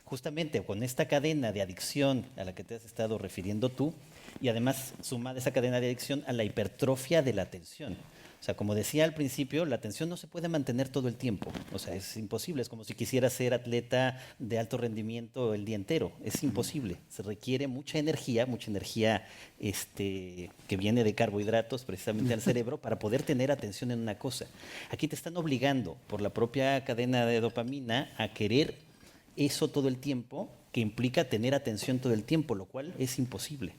C: Justamente con esta cadena de adicción a la que te has estado refiriendo tú, y además sumada esa cadena de adicción a la hipertrofia de la atención. O sea, como decía al principio, la atención no se puede mantener todo el tiempo. O sea, es imposible. Es como si quisieras ser atleta de alto rendimiento el día entero. Es imposible. Se requiere mucha energía que viene de carbohidratos precisamente al cerebro para poder tener atención en una cosa. Aquí te están obligando por la propia cadena de dopamina a querer eso todo el tiempo, que implica tener atención todo el tiempo, lo cual es imposible.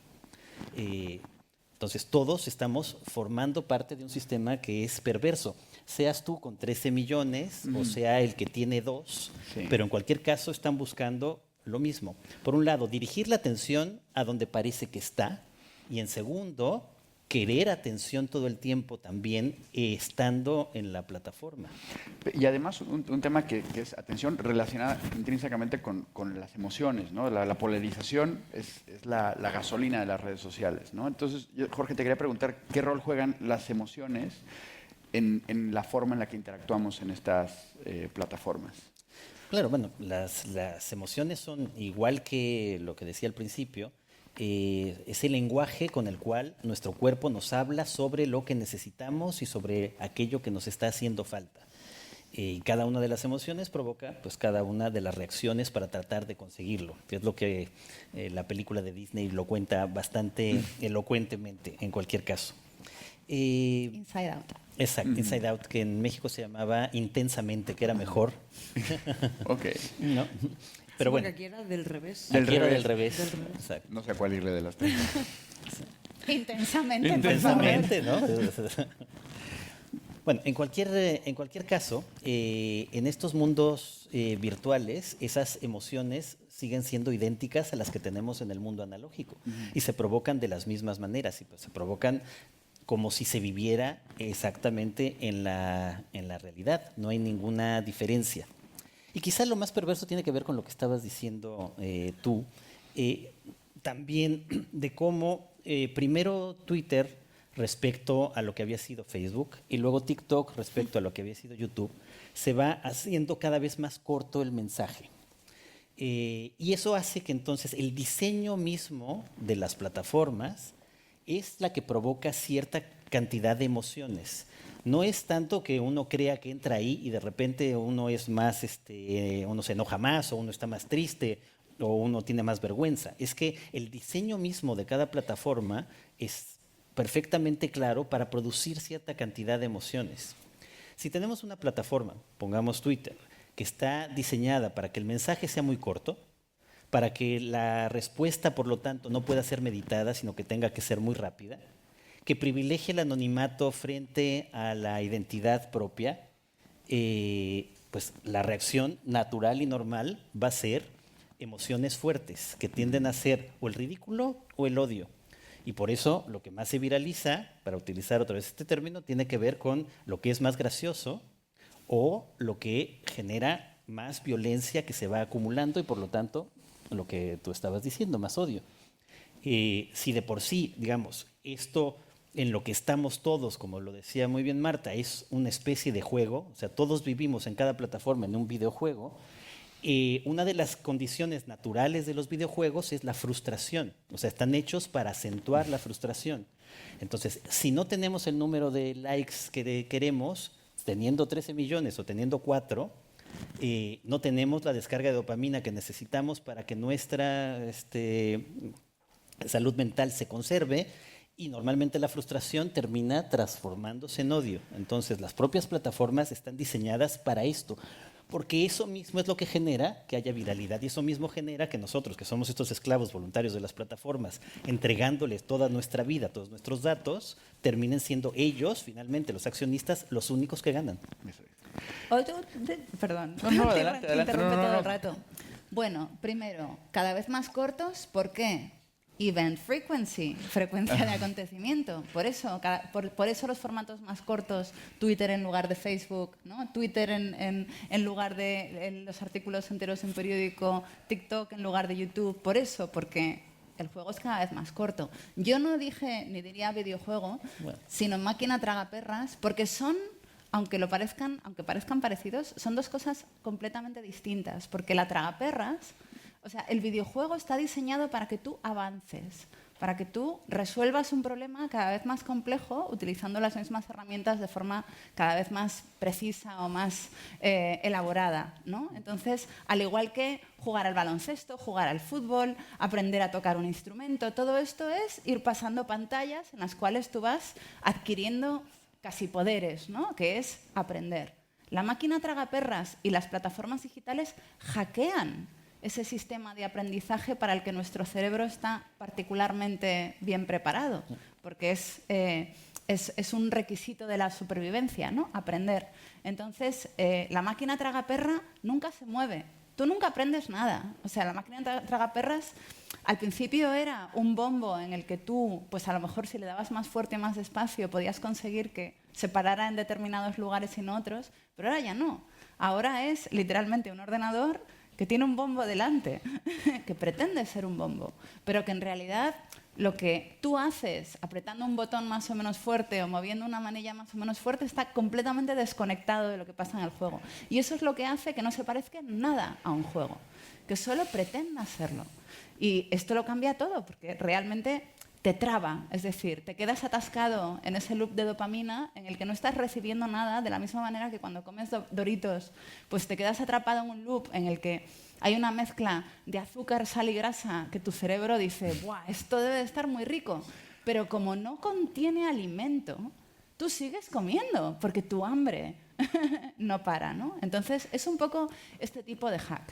C: Entonces, todos estamos formando parte de un sistema que es perverso. Seas tú con 13 millones o sea el que tiene 2, sí. Pero en cualquier caso están buscando lo mismo. Por un lado, dirigir la atención a donde parece que está, y en segundo, querer atención todo el tiempo también estando en la plataforma.
A: Y además un tema que es atención relacionada intrínsecamente con las emociones, ¿no? La polarización es la gasolina de las redes sociales, ¿no? Entonces, Jorge, te quería preguntar, ¿qué rol juegan las emociones en la forma en la que interactuamos en estas plataformas?
C: Claro, bueno, las emociones son, igual que lo que decía al principio, es el lenguaje con el cual nuestro cuerpo nos habla sobre lo que necesitamos y sobre aquello que nos está haciendo falta. Y cada una de las emociones provoca pues cada una de las reacciones para tratar de conseguirlo, que es lo que la película de Disney lo cuenta bastante elocuentemente en cualquier caso.
B: Inside Out.
C: Exacto, Inside Out, que en México se llamaba Intensamente, que era mejor.
A: Ok.
C: ¿No? Pero
D: sí,
C: bueno,
D: aquí era del revés.
C: Aquí era del revés.
A: Exacto. No sé a cuál irle de las tres.
B: Intensamente.
C: Intensamente, ¿no? Bueno, en cualquier caso, en estos mundos virtuales, esas emociones siguen siendo idénticas a las que tenemos en el mundo analógico y se provocan de las mismas maneras, y pues se provocan como si se viviera exactamente en la realidad. No hay ninguna diferencia. Y quizá lo más perverso tiene que ver con lo que estabas diciendo tú, también de cómo primero Twitter respecto a lo que había sido Facebook y luego TikTok respecto a lo que había sido YouTube, se va haciendo cada vez más corto el mensaje. Y eso hace que entonces el diseño mismo de las plataformas es la que provoca cierta cantidad de emociones. No es tanto que uno crea que entra ahí y de repente uno es más, uno se enoja más o uno está más triste o uno tiene más vergüenza. Es que el diseño mismo de cada plataforma es perfectamente claro para producir cierta cantidad de emociones. Si tenemos una plataforma, pongamos Twitter, que está diseñada para que el mensaje sea muy corto, para que la respuesta, por lo tanto, no pueda ser meditada, sino que tenga que ser muy rápida, que privilegie el anonimato frente a la identidad propia, pues la reacción natural y normal va a ser emociones fuertes, que tienden a ser o el ridículo o el odio. Y por eso lo que más se viraliza, para utilizar otra vez este término, tiene que ver con lo que es más gracioso o lo que genera más violencia que se va acumulando y por lo tanto lo que tú estabas diciendo, más odio. Si de por sí, digamos, esto en lo que estamos todos, como lo decía muy bien Marta, es una especie de juego, o sea, todos vivimos en cada plataforma en un videojuego. Una de las condiciones naturales de los videojuegos es la frustración, o sea, están hechos para acentuar la frustración. Entonces, si no tenemos el número de likes que queremos, teniendo 13 millones o teniendo 4, no tenemos la descarga de dopamina que necesitamos para que nuestra salud mental se conserve, y normalmente la frustración termina transformándose en odio. Entonces, las propias plataformas están diseñadas para esto. porque eso mismo es lo que genera que haya viralidad y eso mismo genera que nosotros, que somos estos esclavos voluntarios de las plataformas, entregándoles toda nuestra vida, todos nuestros datos, terminen siendo ellos, finalmente, los accionistas, los únicos que ganan.
B: Perdón,
A: No, adelante,
B: te interrumpe
A: no.
B: todo el rato. Bueno, primero, cada vez más cortos, ¿por qué? Event frequency, frecuencia de acontecimiento. Por eso, por eso los formatos más cortos, Twitter en lugar de Facebook, ¿no? Twitter en lugar de los artículos enteros en periódico, TikTok en lugar de YouTube. Por eso, porque el juego es cada vez más corto. Yo no dije ni diría videojuego, sino máquina tragaperras, porque son, aunque parezcan parecidos, son dos cosas completamente distintas. Porque la tragaperras, o sea, el videojuego está diseñado para que tú avances, para que tú resuelvas un problema cada vez más complejo utilizando las mismas herramientas de forma cada vez más precisa o más elaborada, ¿no? Entonces, al igual que jugar al baloncesto, jugar al fútbol, aprender a tocar un instrumento, todo esto es ir pasando pantallas en las cuales tú vas adquiriendo casi poderes, ¿no? Que es aprender. La máquina tragaperras y las plataformas digitales hackean ese sistema de aprendizaje para el que nuestro cerebro está particularmente bien preparado, porque es un requisito de la supervivencia, ¿no? Aprender. Entonces, la máquina tragaperra nunca se mueve. Tú nunca aprendes nada. O sea, la máquina tragaperras al principio era un bombo en el que tú, pues a lo mejor si le dabas más fuerte y más despacio, podías conseguir que se parara en determinados lugares y en otros, pero ahora ya no. Ahora es literalmente un ordenador que tiene un bombo delante, que pretende ser un bombo, pero que en realidad lo que tú haces apretando un botón más o menos fuerte o moviendo una manilla más o menos fuerte está completamente desconectado de lo que pasa en el juego. Y eso es lo que hace que no se parezca nada a un juego, que solo pretenda serlo. Y esto lo cambia todo, porque realmente te traba, es decir, te quedas atascado en ese loop de dopamina en el que no estás recibiendo nada, de la misma manera que cuando comes Doritos, pues te quedas atrapado en un loop en el que hay una mezcla de azúcar, sal y grasa que tu cerebro dice, ¡buah, esto debe de estar muy rico! Pero como no contiene alimento, tú sigues comiendo, porque tu hambre no para, ¿no? Entonces, es un poco este tipo de hack.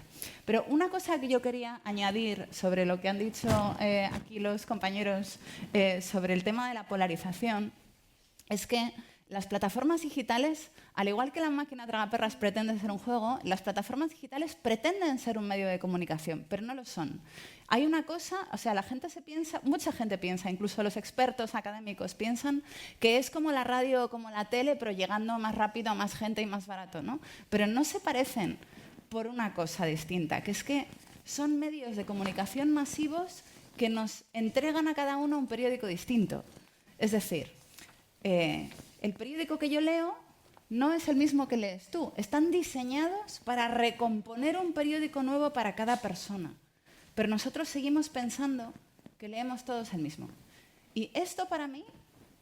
B: Pero una cosa que yo quería añadir sobre lo que han dicho aquí los compañeros sobre el tema de la polarización es que las plataformas digitales, al igual que la máquina tragaperras pretende ser un juego, las plataformas digitales pretenden ser un medio de comunicación, pero no lo son. Hay una cosa, o sea, mucha gente piensa, incluso los expertos académicos piensan que es como la radio o como la tele, pero llegando más rápido a más gente y más barato, ¿no? Pero no se parecen por una cosa distinta, que es que son medios de comunicación masivos que nos entregan a cada uno un periódico distinto. Es decir, el periódico que yo leo no es el mismo que lees tú. Están diseñados para recomponer un periódico nuevo para cada persona. Pero nosotros seguimos pensando que leemos todos el mismo. Y esto para mí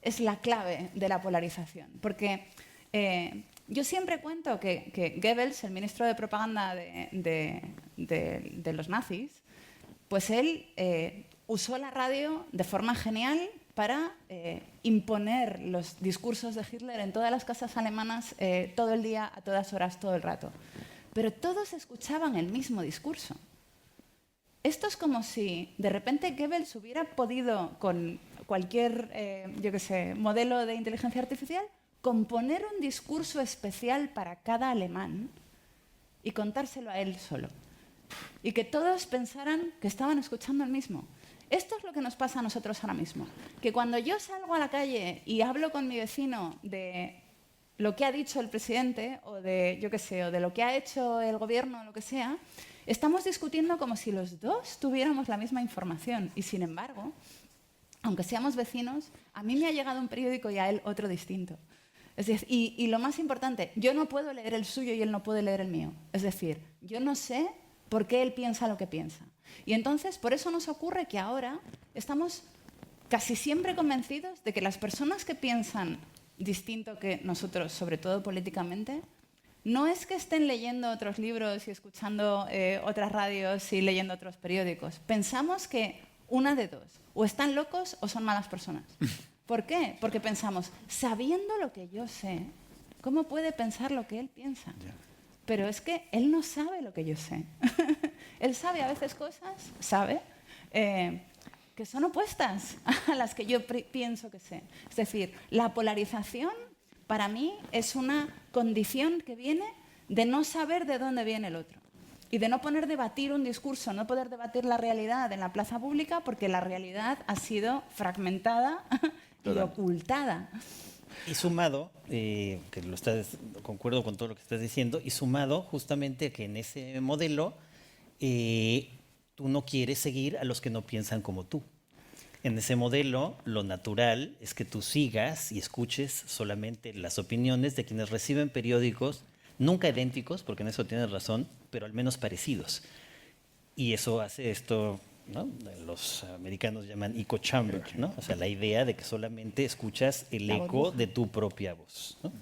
B: es la clave de la polarización. Porque yo siempre cuento que Goebbels, el ministro de propaganda de los nazis, pues él usó la radio de forma genial para imponer los discursos de Hitler en todas las casas alemanas todo el día, a todas horas, todo el rato. Pero todos escuchaban el mismo discurso. Esto es como si de repente Goebbels hubiera podido, con cualquier modelo de inteligencia artificial, componer un discurso especial para cada alemán y contárselo a él solo. Y que todos pensaran que estaban escuchando el mismo. Esto es lo que nos pasa a nosotros ahora mismo. Que cuando yo salgo a la calle y hablo con mi vecino de lo que ha dicho el presidente o de, o de lo que ha hecho el gobierno o lo que sea, estamos discutiendo como si los dos tuviéramos la misma información. Y sin embargo, aunque seamos vecinos, a mí me ha llegado un periódico y a él otro distinto. Es decir, y lo más importante, yo no puedo leer el suyo y él no puede leer el mío. Es decir, yo no sé por qué él piensa lo que piensa. Y entonces, por eso nos ocurre que ahora estamos casi siempre convencidos de que las personas que piensan distinto que nosotros, sobre todo políticamente, no es que estén leyendo otros libros y escuchando otras radios y leyendo otros periódicos. Pensamos que una de dos, o están locos o son malas personas. ¿Por qué? Porque pensamos, sabiendo lo que yo sé, ¿cómo puede pensar lo que él piensa? pero es que él no sabe lo que yo sé. Él sabe a veces cosas, que son opuestas a las que yo pienso que sé. Es decir, la polarización para mí es una condición que viene de no saber de dónde viene el otro y de no poder debatir un discurso, no poder debatir la realidad en la plaza pública porque la realidad ha sido fragmentada y ocultada.
C: Y sumado, concuerdo con todo lo que estás diciendo, y sumado justamente que en ese modelo tú no quieres seguir a los que no piensan como tú. En ese modelo, lo natural es que tú sigas y escuches solamente las opiniones de quienes reciben periódicos, nunca idénticos, porque en eso tienes razón, pero al menos parecidos. Y eso hace esto, ¿no? Los americanos llaman echo chamber, ¿no? O sea, la idea de que solamente escuchas el eco de tu propia voz, ¿no?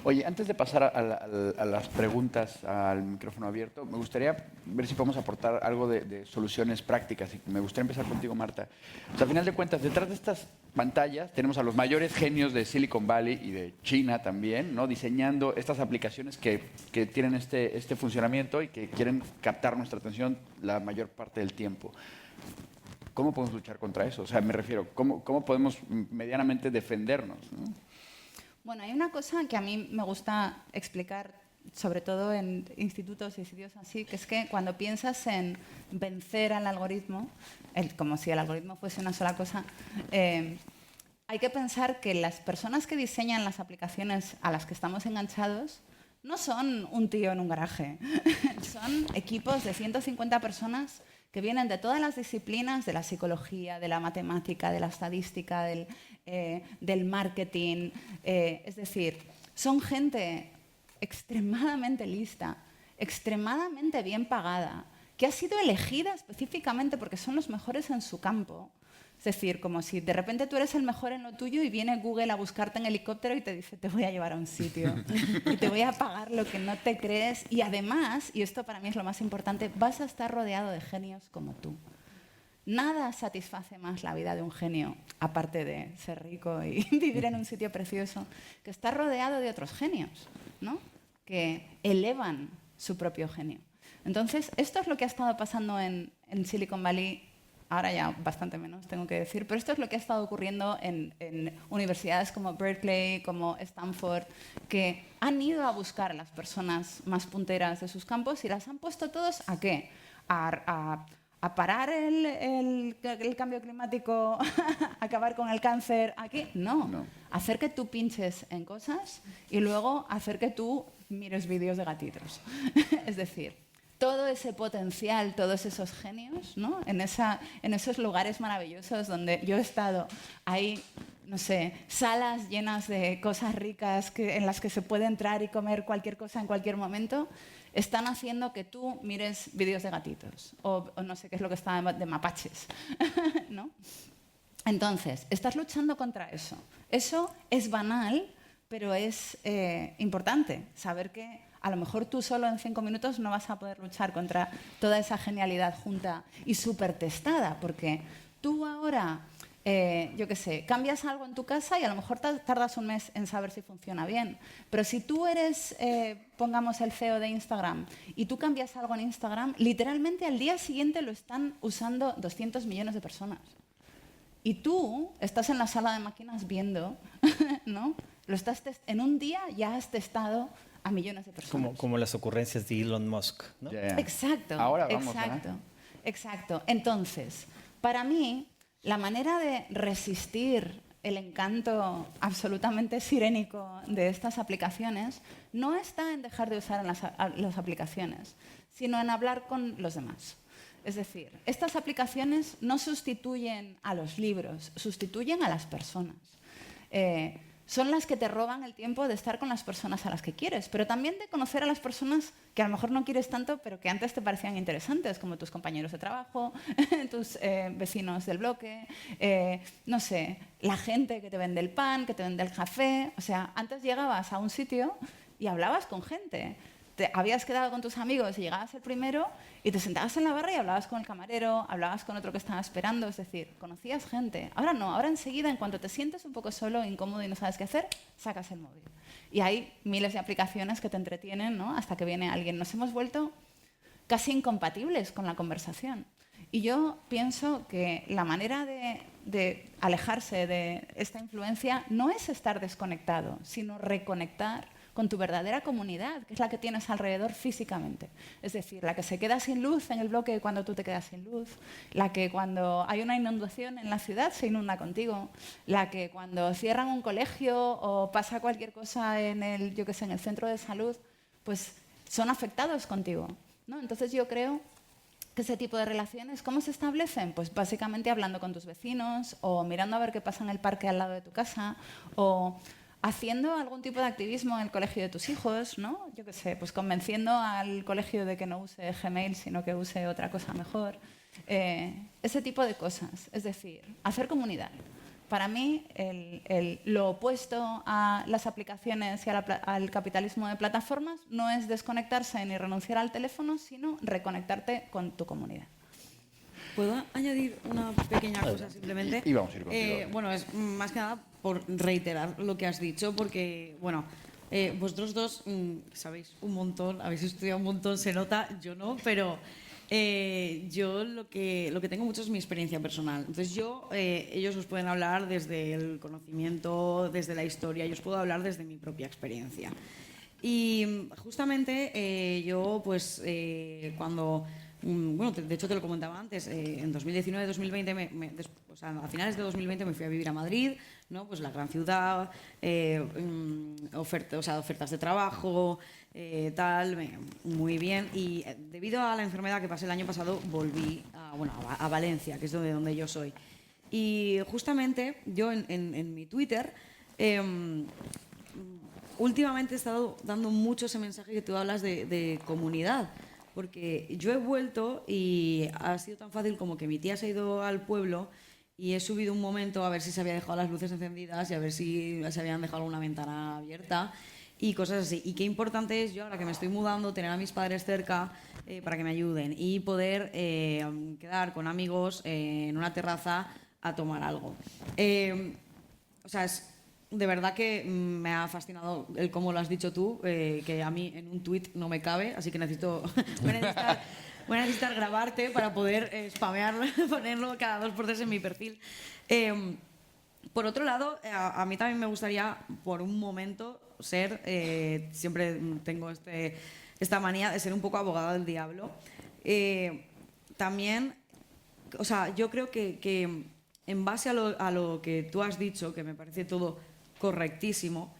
A: Oye, antes de pasar a las preguntas al micrófono abierto, me gustaría ver si podemos aportar algo de soluciones prácticas. Y me gustaría empezar contigo, Marta. O sea, al final de cuentas, detrás de estas pantallas tenemos a los mayores genios de Silicon Valley y de China también, ¿no? Diseñando estas aplicaciones que tienen este funcionamiento y que quieren captar nuestra atención la mayor parte del tiempo. ¿Cómo podemos luchar contra eso? O sea, me refiero, ¿cómo podemos medianamente defendernos, ¿no?
B: Bueno, hay una cosa que a mí me gusta explicar, sobre todo en institutos y sitios así, que es que cuando piensas en vencer al algoritmo, como si el algoritmo fuese una sola cosa, hay que pensar que las personas que diseñan las aplicaciones a las que estamos enganchados no son un tío en un garaje, son equipos de 150 personas que vienen de todas las disciplinas, de la psicología, de la matemática, de la estadística, del marketing. Es decir, son gente extremadamente lista, extremadamente bien pagada, que ha sido elegida específicamente porque son los mejores en su campo. Es decir, como si de repente tú eres el mejor en lo tuyo y viene Google a buscarte en helicóptero y te dice, te voy a llevar a un sitio y te voy a pagar lo que no te crees. Y además, y esto para mí es lo más importante, vas a estar rodeado de genios como tú. Nada satisface más la vida de un genio, aparte de ser rico y vivir en un sitio precioso, que estar rodeado de otros genios, ¿no? Que elevan su propio genio. Entonces, esto es lo que ha estado pasando en Silicon Valley. Ahora ya bastante menos, tengo que decir, pero esto es lo que ha estado ocurriendo en universidades como Berkeley, como Stanford, que han ido a buscar a las personas más punteras de sus campos y las han puesto todos ¿a qué? A parar el cambio climático, acabar con el cáncer, aquí no. Hacer que tú pinches en cosas y luego hacer que tú mires vídeos de gatitos. Es decir, todo ese potencial, todos esos genios, ¿no? En esos lugares maravillosos donde yo he estado, hay, no sé, salas llenas de cosas ricas en las que se puede entrar y comer cualquier cosa en cualquier momento, están haciendo que tú mires vídeos de gatitos o no sé qué es lo que está de mapaches, ¿no? Entonces, estás luchando contra eso. Eso es banal, pero es importante saber que a lo mejor tú solo en 5 minutos no vas a poder luchar contra toda esa genialidad junta y súper testada, porque tú ahora, yo qué sé, cambias algo en tu casa y a lo mejor tardas un mes en saber si funciona bien. Pero si tú eres, pongamos el CEO de Instagram, y tú cambias algo en Instagram, literalmente al día siguiente lo están usando 200 millones de personas. Y tú estás en la sala de máquinas viendo, ¿no? En un día ya has testado a millones de personas.
C: Como las ocurrencias de Elon Musk, ¿no?
A: Yeah.
B: Exacto.
A: Ahora vamos,
B: Exacto. Entonces, para mí, la manera de resistir el encanto absolutamente sirénico de estas aplicaciones no está en dejar de usar las aplicaciones, sino en hablar con los demás. Es decir, estas aplicaciones no sustituyen a los libros, sustituyen a las personas. Son las que te roban el tiempo de estar con las personas a las que quieres, pero también de conocer a las personas que a lo mejor no quieres tanto, pero que antes te parecían interesantes, como tus compañeros de trabajo, tus vecinos del bloque, no sé, la gente que te vende el pan, que te vende el café. O sea, antes llegabas a un sitio y hablabas con gente. te habías quedado con tus amigos y llegabas el primero y te sentabas en la barra y hablabas con el camarero, hablabas con otro que estaba esperando, es decir, conocías gente. Ahora no, ahora enseguida, en cuanto te sientes un poco solo, incómodo y no sabes qué hacer, sacas el móvil. Y hay miles de aplicaciones que te entretienen, ¿no? Hasta que viene alguien. Nos hemos vuelto casi incompatibles con la conversación. Y yo pienso que la manera de alejarse de esta influencia no es estar desconectado, sino reconectar con tu verdadera comunidad, que es la que tienes alrededor físicamente. Es decir, la que se queda sin luz en el bloque cuando tú te quedas sin luz, la que cuando hay una inundación en la ciudad se inunda contigo, la que cuando cierran un colegio o pasa cualquier cosa en el, yo qué sé, en el centro de salud, pues son afectados contigo, ¿no? Entonces yo creo que ese tipo de relaciones, ¿cómo se establecen? Pues básicamente hablando con tus vecinos o mirando a ver qué pasa en el parque al lado de tu casa o haciendo algún tipo de activismo en el colegio de tus hijos, ¿no? Yo qué sé, pues convenciendo al colegio de que no use Gmail, sino que use otra cosa mejor. Ese tipo de cosas. Es decir, hacer comunidad. Para mí, lo opuesto a las aplicaciones y al capitalismo de plataformas no es desconectarse ni renunciar al teléfono, sino reconectarte con tu comunidad.
D: ¿Puedo añadir una pequeña cosa simplemente?
A: Y vamos a ir contigo.
D: Bueno, es más que nada por reiterar lo que has dicho, porque, bueno, vosotros dos sabéis un montón, habéis estudiado un montón, se nota, yo no, pero yo lo que tengo mucho es mi experiencia personal. Entonces ellos os pueden hablar desde el conocimiento, desde la historia, yo os puedo hablar desde mi propia experiencia. Y justamente yo, pues, cuando... Bueno, de hecho te lo comentaba antes, en 2019-2020, o sea, a finales de 2020 me fui a vivir a Madrid, ¿no? Pues la gran ciudad, ofertas de trabajo, muy bien. Y debido a la enfermedad que pasé el año pasado, volví a Valencia, que es donde yo soy. Y justamente yo en mi Twitter... últimamente he estado dando mucho ese mensaje que tú hablas de comunidad, porque yo he vuelto y ha sido tan fácil como que mi tía se ha ido al pueblo y he subido un momento a ver si se había dejado las luces encendidas y a ver si se habían dejado alguna ventana abierta y cosas así. Y qué importante es yo, ahora que me estoy mudando, tener a mis padres cerca para que me ayuden y poder quedar con amigos en una terraza a tomar algo. O sea, de verdad que me ha fascinado el cómo lo has dicho tú, que a mí en un tuit no me cabe, así que voy a necesitar grabarte para poder spamearlo, ponerlo cada 2 por 3 en mi perfil. Por otro lado, a mí también me gustaría por un momento ser, siempre tengo esta manía de ser un poco abogada del diablo. También, o sea, yo creo que en base a lo que tú has dicho, que me parece todo correctísimo,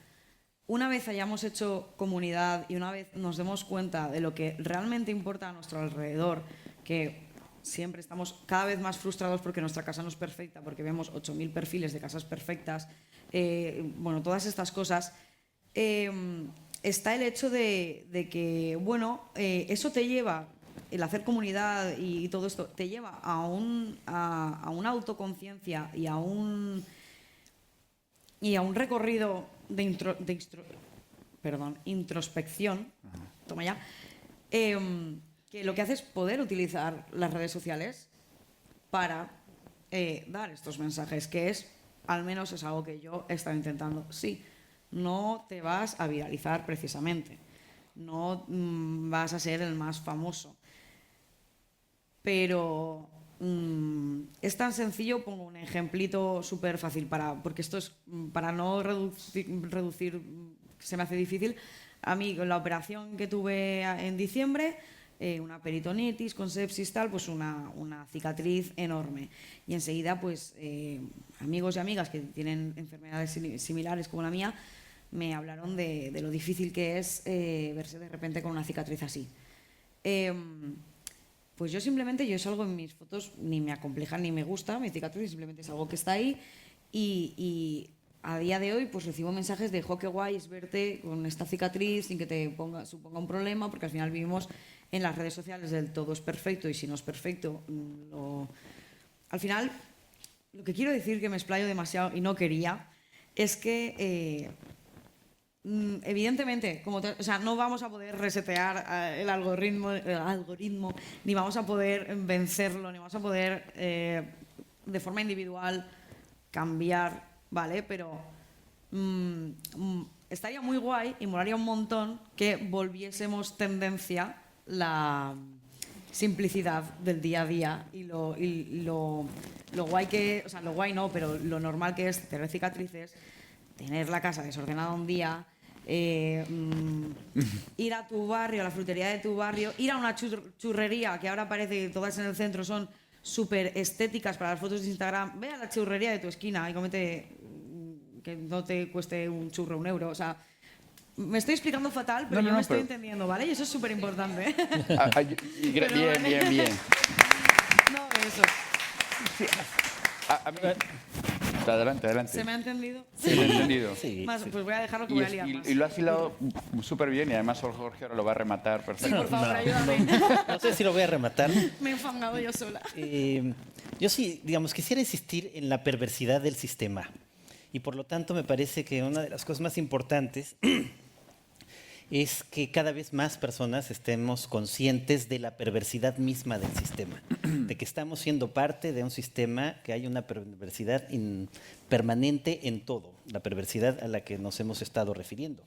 D: una vez hayamos hecho comunidad y una vez nos demos cuenta de lo que realmente importa a nuestro alrededor, que siempre estamos cada vez más frustrados porque nuestra casa no es perfecta, porque vemos 8.000 perfiles de casas perfectas, bueno, todas estas cosas, está el hecho de que, bueno, eso te lleva, el hacer comunidad y todo esto, te lleva a una autoconciencia y a un recorrido de introspección, toma ya, que lo que hace es poder utilizar las redes sociales para dar estos mensajes, que al menos es algo que yo he estado intentando. Sí, no te vas a viralizar precisamente, no vas a ser el más famoso, pero... es tan sencillo, pongo un ejemplito súper fácil porque esto es para no reducir, se me hace difícil. A mí con la operación que tuve en diciembre, una peritonitis con sepsis tal, pues una cicatriz enorme y enseguida pues amigos y amigas que tienen enfermedades similares como la mía me hablaron de lo difícil que es verse de repente con una cicatriz así. Pues yo salgo en mis fotos, ni me acompleja ni me gusta, mi cicatriz simplemente es algo que está ahí y a día de hoy pues recibo mensajes de jo, qué guay es verte con esta cicatriz sin que te suponga un problema, porque al final vivimos en las redes sociales del todo es perfecto y si no es perfecto, al final lo que quiero decir, que me explayo demasiado y no quería, es que evidentemente, o sea, no vamos a poder resetear el algoritmo, ni vamos a poder vencerlo, ni vamos a poder de forma individual cambiar, ¿vale? Pero estaría muy guay y molaría un montón que volviésemos tendencia la simplicidad del día a día y lo guay que, o sea, lo guay no, pero lo normal que es tener cicatrices, tener la casa desordenada un día, ir a tu barrio, a la frutería de tu barrio, ir a una churrería que ahora parece que todas en el centro son súper estéticas para las fotos de Instagram. Ve a la churrería de tu esquina y cómete que no te cueste un churro, €1. O sea, me estoy explicando fatal, pero yo me estoy entendiendo, ¿vale? Y eso es súper importante.
A: Bien.
D: No, eso.
A: Sí, a mí... Adelante.
D: ¿Se me ha entendido?
A: Sí, me he entendido.
C: Sí,
D: Más,
C: sí.
D: pues voy a dejarlo que voy a liar más.
A: Y lo has hilado súper bien y además Jorge ahora lo va a rematar
D: Sí,
A: perfecto.
D: por favor, ayúdame.
C: No sé si lo voy a rematar.
D: Me he enfangado yo sola.
C: Yo sí, digamos, quisiera insistir en la perversidad del sistema. Y por lo tanto me parece que una de las cosas más importantes es que cada vez más personas estemos conscientes de la perversidad misma del sistema, de que estamos siendo parte de un sistema que hay una perversidad permanente en todo, la perversidad a la que nos hemos estado refiriendo,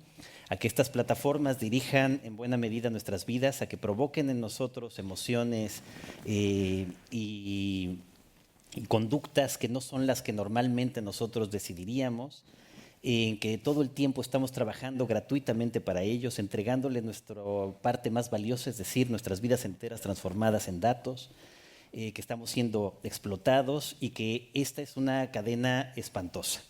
C: a que estas plataformas dirijan en buena medida nuestras vidas, a que provoquen en nosotros emociones y conductas que no son las que normalmente nosotros decidiríamos, en que todo el tiempo estamos trabajando gratuitamente para ellos, entregándole nuestra parte más valiosa, es decir, nuestras vidas enteras transformadas en datos, que estamos siendo explotados y que esta es una cadena espantosa.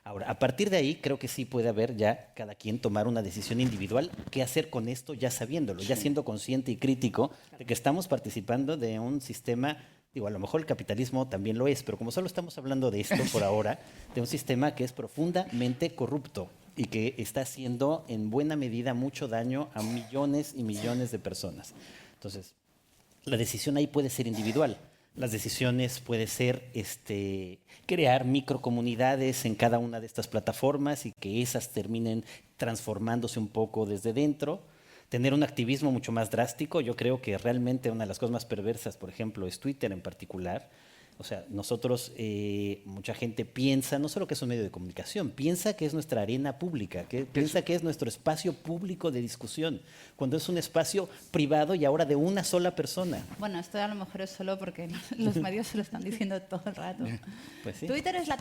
C: Ahora, a partir de ahí, creo que sí puede haber ya cada quien tomar una decisión individual, qué hacer con esto ya sabiéndolo, ya siendo consciente y crítico de que estamos participando de un sistema. Digo, a lo mejor el capitalismo también lo es, pero como solo estamos hablando de esto por ahora, de un sistema que es profundamente corrupto y que está haciendo en buena medida mucho daño a millones y millones de personas. Entonces, la decisión ahí puede ser individual. Las decisiones puede ser crear microcomunidades en cada una de estas plataformas y que esas terminen transformándose un poco desde dentro. Tener un activismo mucho más drástico. Yo creo que realmente una de las cosas más perversas, por ejemplo, es Twitter en particular. O sea, nosotros, mucha gente piensa, no solo que es un medio de comunicación, piensa que es nuestra arena pública, piensa que es nuestro espacio público de discusión, cuando es un espacio privado y ahora de una sola persona.
B: Bueno, esto a lo mejor es solo porque los medios se lo están diciendo todo el rato.
C: Pues sí.
B: Twitter es la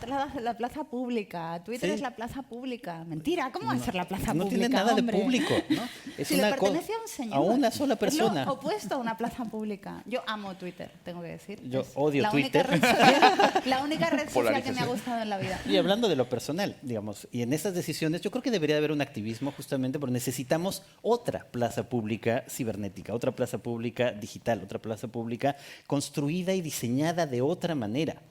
B: plaza pública, Twitter
C: Sí.
B: es la plaza pública. Mentira, ¿cómo va a ser la plaza pública?
C: No tiene nada
B: hombre?
C: de público, ¿no? Es
B: Si
C: una
B: le pertenece a un señor.
C: a una sola persona.
B: Es lo opuesto a una plaza pública. Yo amo Twitter, tengo que decir.
C: Yo
B: Es
C: odio
B: la
C: Twitter.
B: La única red social que me ha gustado en la vida.
C: Y hablando de lo personal, digamos, y en estas decisiones, yo creo que debería haber un activismo justamente porque necesitamos otra plaza pública cibernética, otra plaza pública digital, otra plaza pública construida y diseñada de otra manera.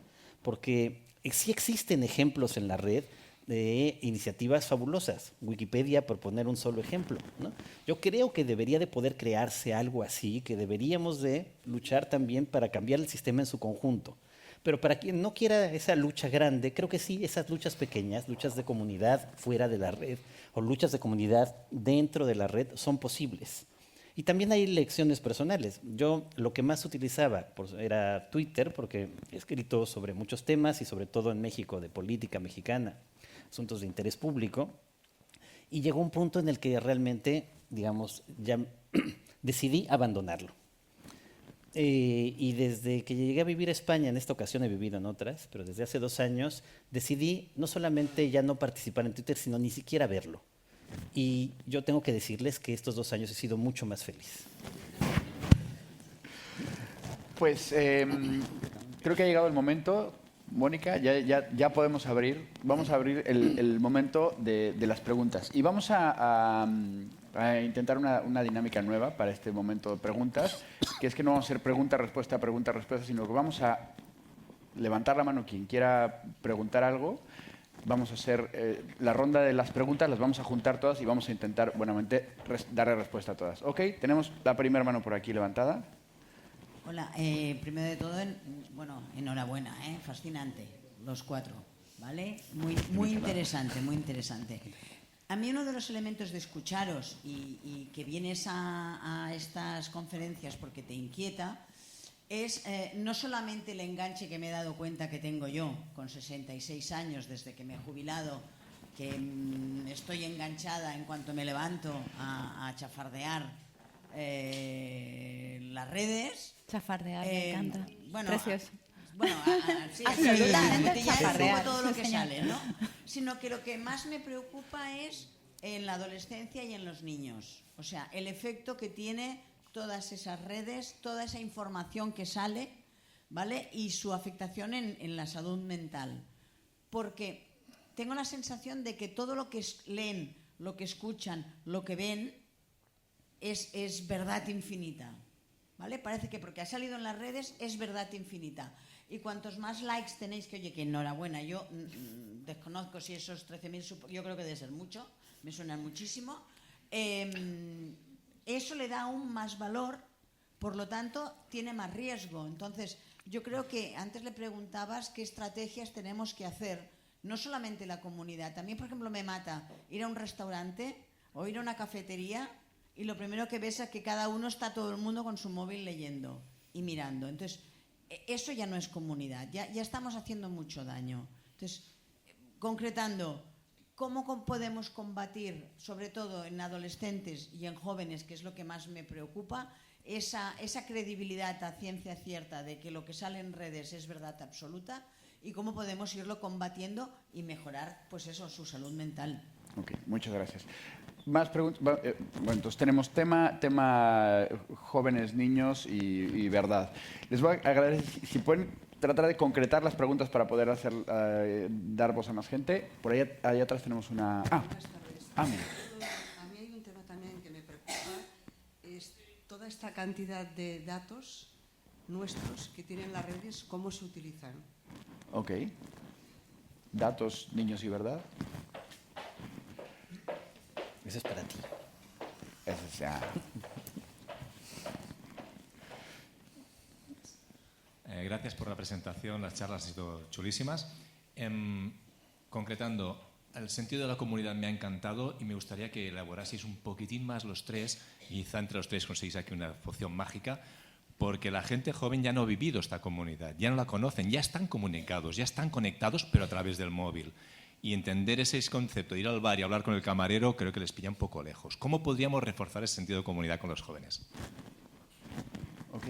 C: Porque sí existen ejemplos en la red de iniciativas fabulosas. Wikipedia, por poner un solo ejemplo, ¿no? Yo creo que debería de poder crearse algo así, que deberíamos de luchar también para cambiar el sistema en su conjunto. Pero para quien no quiera esa lucha grande, creo que sí, esas luchas pequeñas, luchas de comunidad fuera de la red o luchas de comunidad dentro de la red son posibles. Y también hay lecciones personales. Yo lo que más utilizaba era Twitter porque he escrito sobre muchos temas y sobre todo en México de política mexicana, asuntos de interés público. Y llegó un punto en el que realmente, digamos, ya decidí abandonarlo. Y desde que llegué a vivir a España, en esta ocasión he vivido en otras, pero desde hace 2 años decidí no solamente ya no participar en Twitter, sino ni siquiera verlo. Y yo tengo que decirles que estos 2 años he sido mucho más feliz.
A: Pues creo que ha llegado el momento, Mónica, ya podemos abrir. Vamos a abrir el momento de las preguntas. Y vamos a intentar una dinámica nueva para este momento de preguntas, que es que no vamos a hacer pregunta-respuesta, sino que vamos a levantar la mano quien quiera preguntar algo. Vamos a hacer la ronda de las preguntas, las vamos a juntar todas y vamos a intentar buenamente darle respuesta a todas. ¿Ok? Tenemos la primera mano por aquí levantada.
E: Hola, primero de todo, enhorabuena, fascinante, los 4, ¿vale? Muy interesante, muy interesante. A mí uno de los elementos de escucharos y que vienes a estas conferencias porque te inquieta es no solamente el enganche que me he dado cuenta que tengo yo con 66 años desde que me he jubilado, que estoy enganchada en cuanto me levanto a chafardear las redes.
B: Chafardear, me encanta.
E: Bueno,
B: precioso.
E: Bueno, sí,
B: Absolutamente
E: ya es un
B: chafardear,
E: poco todo lo
B: sí,
E: que
B: señor.
E: sale, ¿no? Sino que lo que más me preocupa es en la adolescencia y en los niños. O sea, el efecto que tiene todas esas redes, toda esa información que sale, ¿vale? Y su afectación en la salud mental. Porque tengo la sensación de que todo lo que leen, lo que escuchan, lo que ven, es verdad infinita. ¿Vale? Parece que porque ha salido en las redes es verdad infinita. Y cuantos más likes tenéis, que oye, que enhorabuena, yo desconozco si esos 13.000, yo creo que debe ser mucho, me suenan muchísimo, eso le da aún más valor, por lo tanto tiene más riesgo. Entonces yo creo que antes le preguntabas qué estrategias tenemos que hacer, no solamente la comunidad, también por ejemplo me mata ir a un restaurante o ir a una cafetería y lo primero que ves es que cada uno está todo el mundo con su móvil leyendo y mirando. Entonces eso ya no es comunidad, ya estamos haciendo mucho daño. Entonces, concretando, ¿cómo podemos combatir, sobre todo en adolescentes y en jóvenes, que es lo que más me preocupa, esa credibilidad a ciencia cierta de que lo que sale en redes es verdad absoluta, y cómo podemos irlo combatiendo y mejorar, pues eso, su salud mental?
A: Ok, muchas gracias. Más preguntas. Bueno, entonces tenemos tema jóvenes, niños y verdad. Les voy a agradecer si pueden tratar de concretar las preguntas para poder dar voz a más gente. Por ahí atrás tenemos una...
F: Buenas tardes.
A: Mira.
F: A mí hay un tema también que me preocupa, es toda esta cantidad de datos nuestros que tienen las redes, cómo se utilizan.
A: Ok. Datos, niños y verdad.
C: Eso es para ti.
A: Eso es ya.
G: Gracias por la presentación, las charlas han sido chulísimas. Concretando, el sentido de la comunidad me ha encantado y me gustaría que elaboraseis un poquitín más los tres, y quizá entre los tres conseguís aquí una poción mágica, porque la gente joven ya no ha vivido esta comunidad, ya no la conocen, ya están comunicados, ya están conectados, pero a través del móvil. Y entender ese concepto, de ir al bar y hablar con el camarero, creo que les pilla un poco lejos. ¿Cómo podríamos reforzar ese sentido de comunidad con los jóvenes?
A: Ok.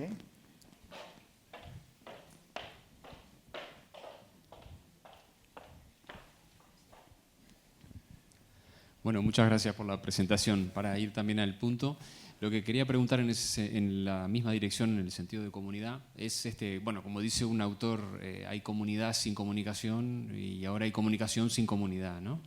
H: Bueno, muchas gracias por la presentación. Para ir también al punto, lo que quería preguntar en la misma dirección, en el sentido de comunidad, es, bueno, como dice un autor, hay comunidad sin comunicación y ahora hay comunicación sin comunidad, ¿no?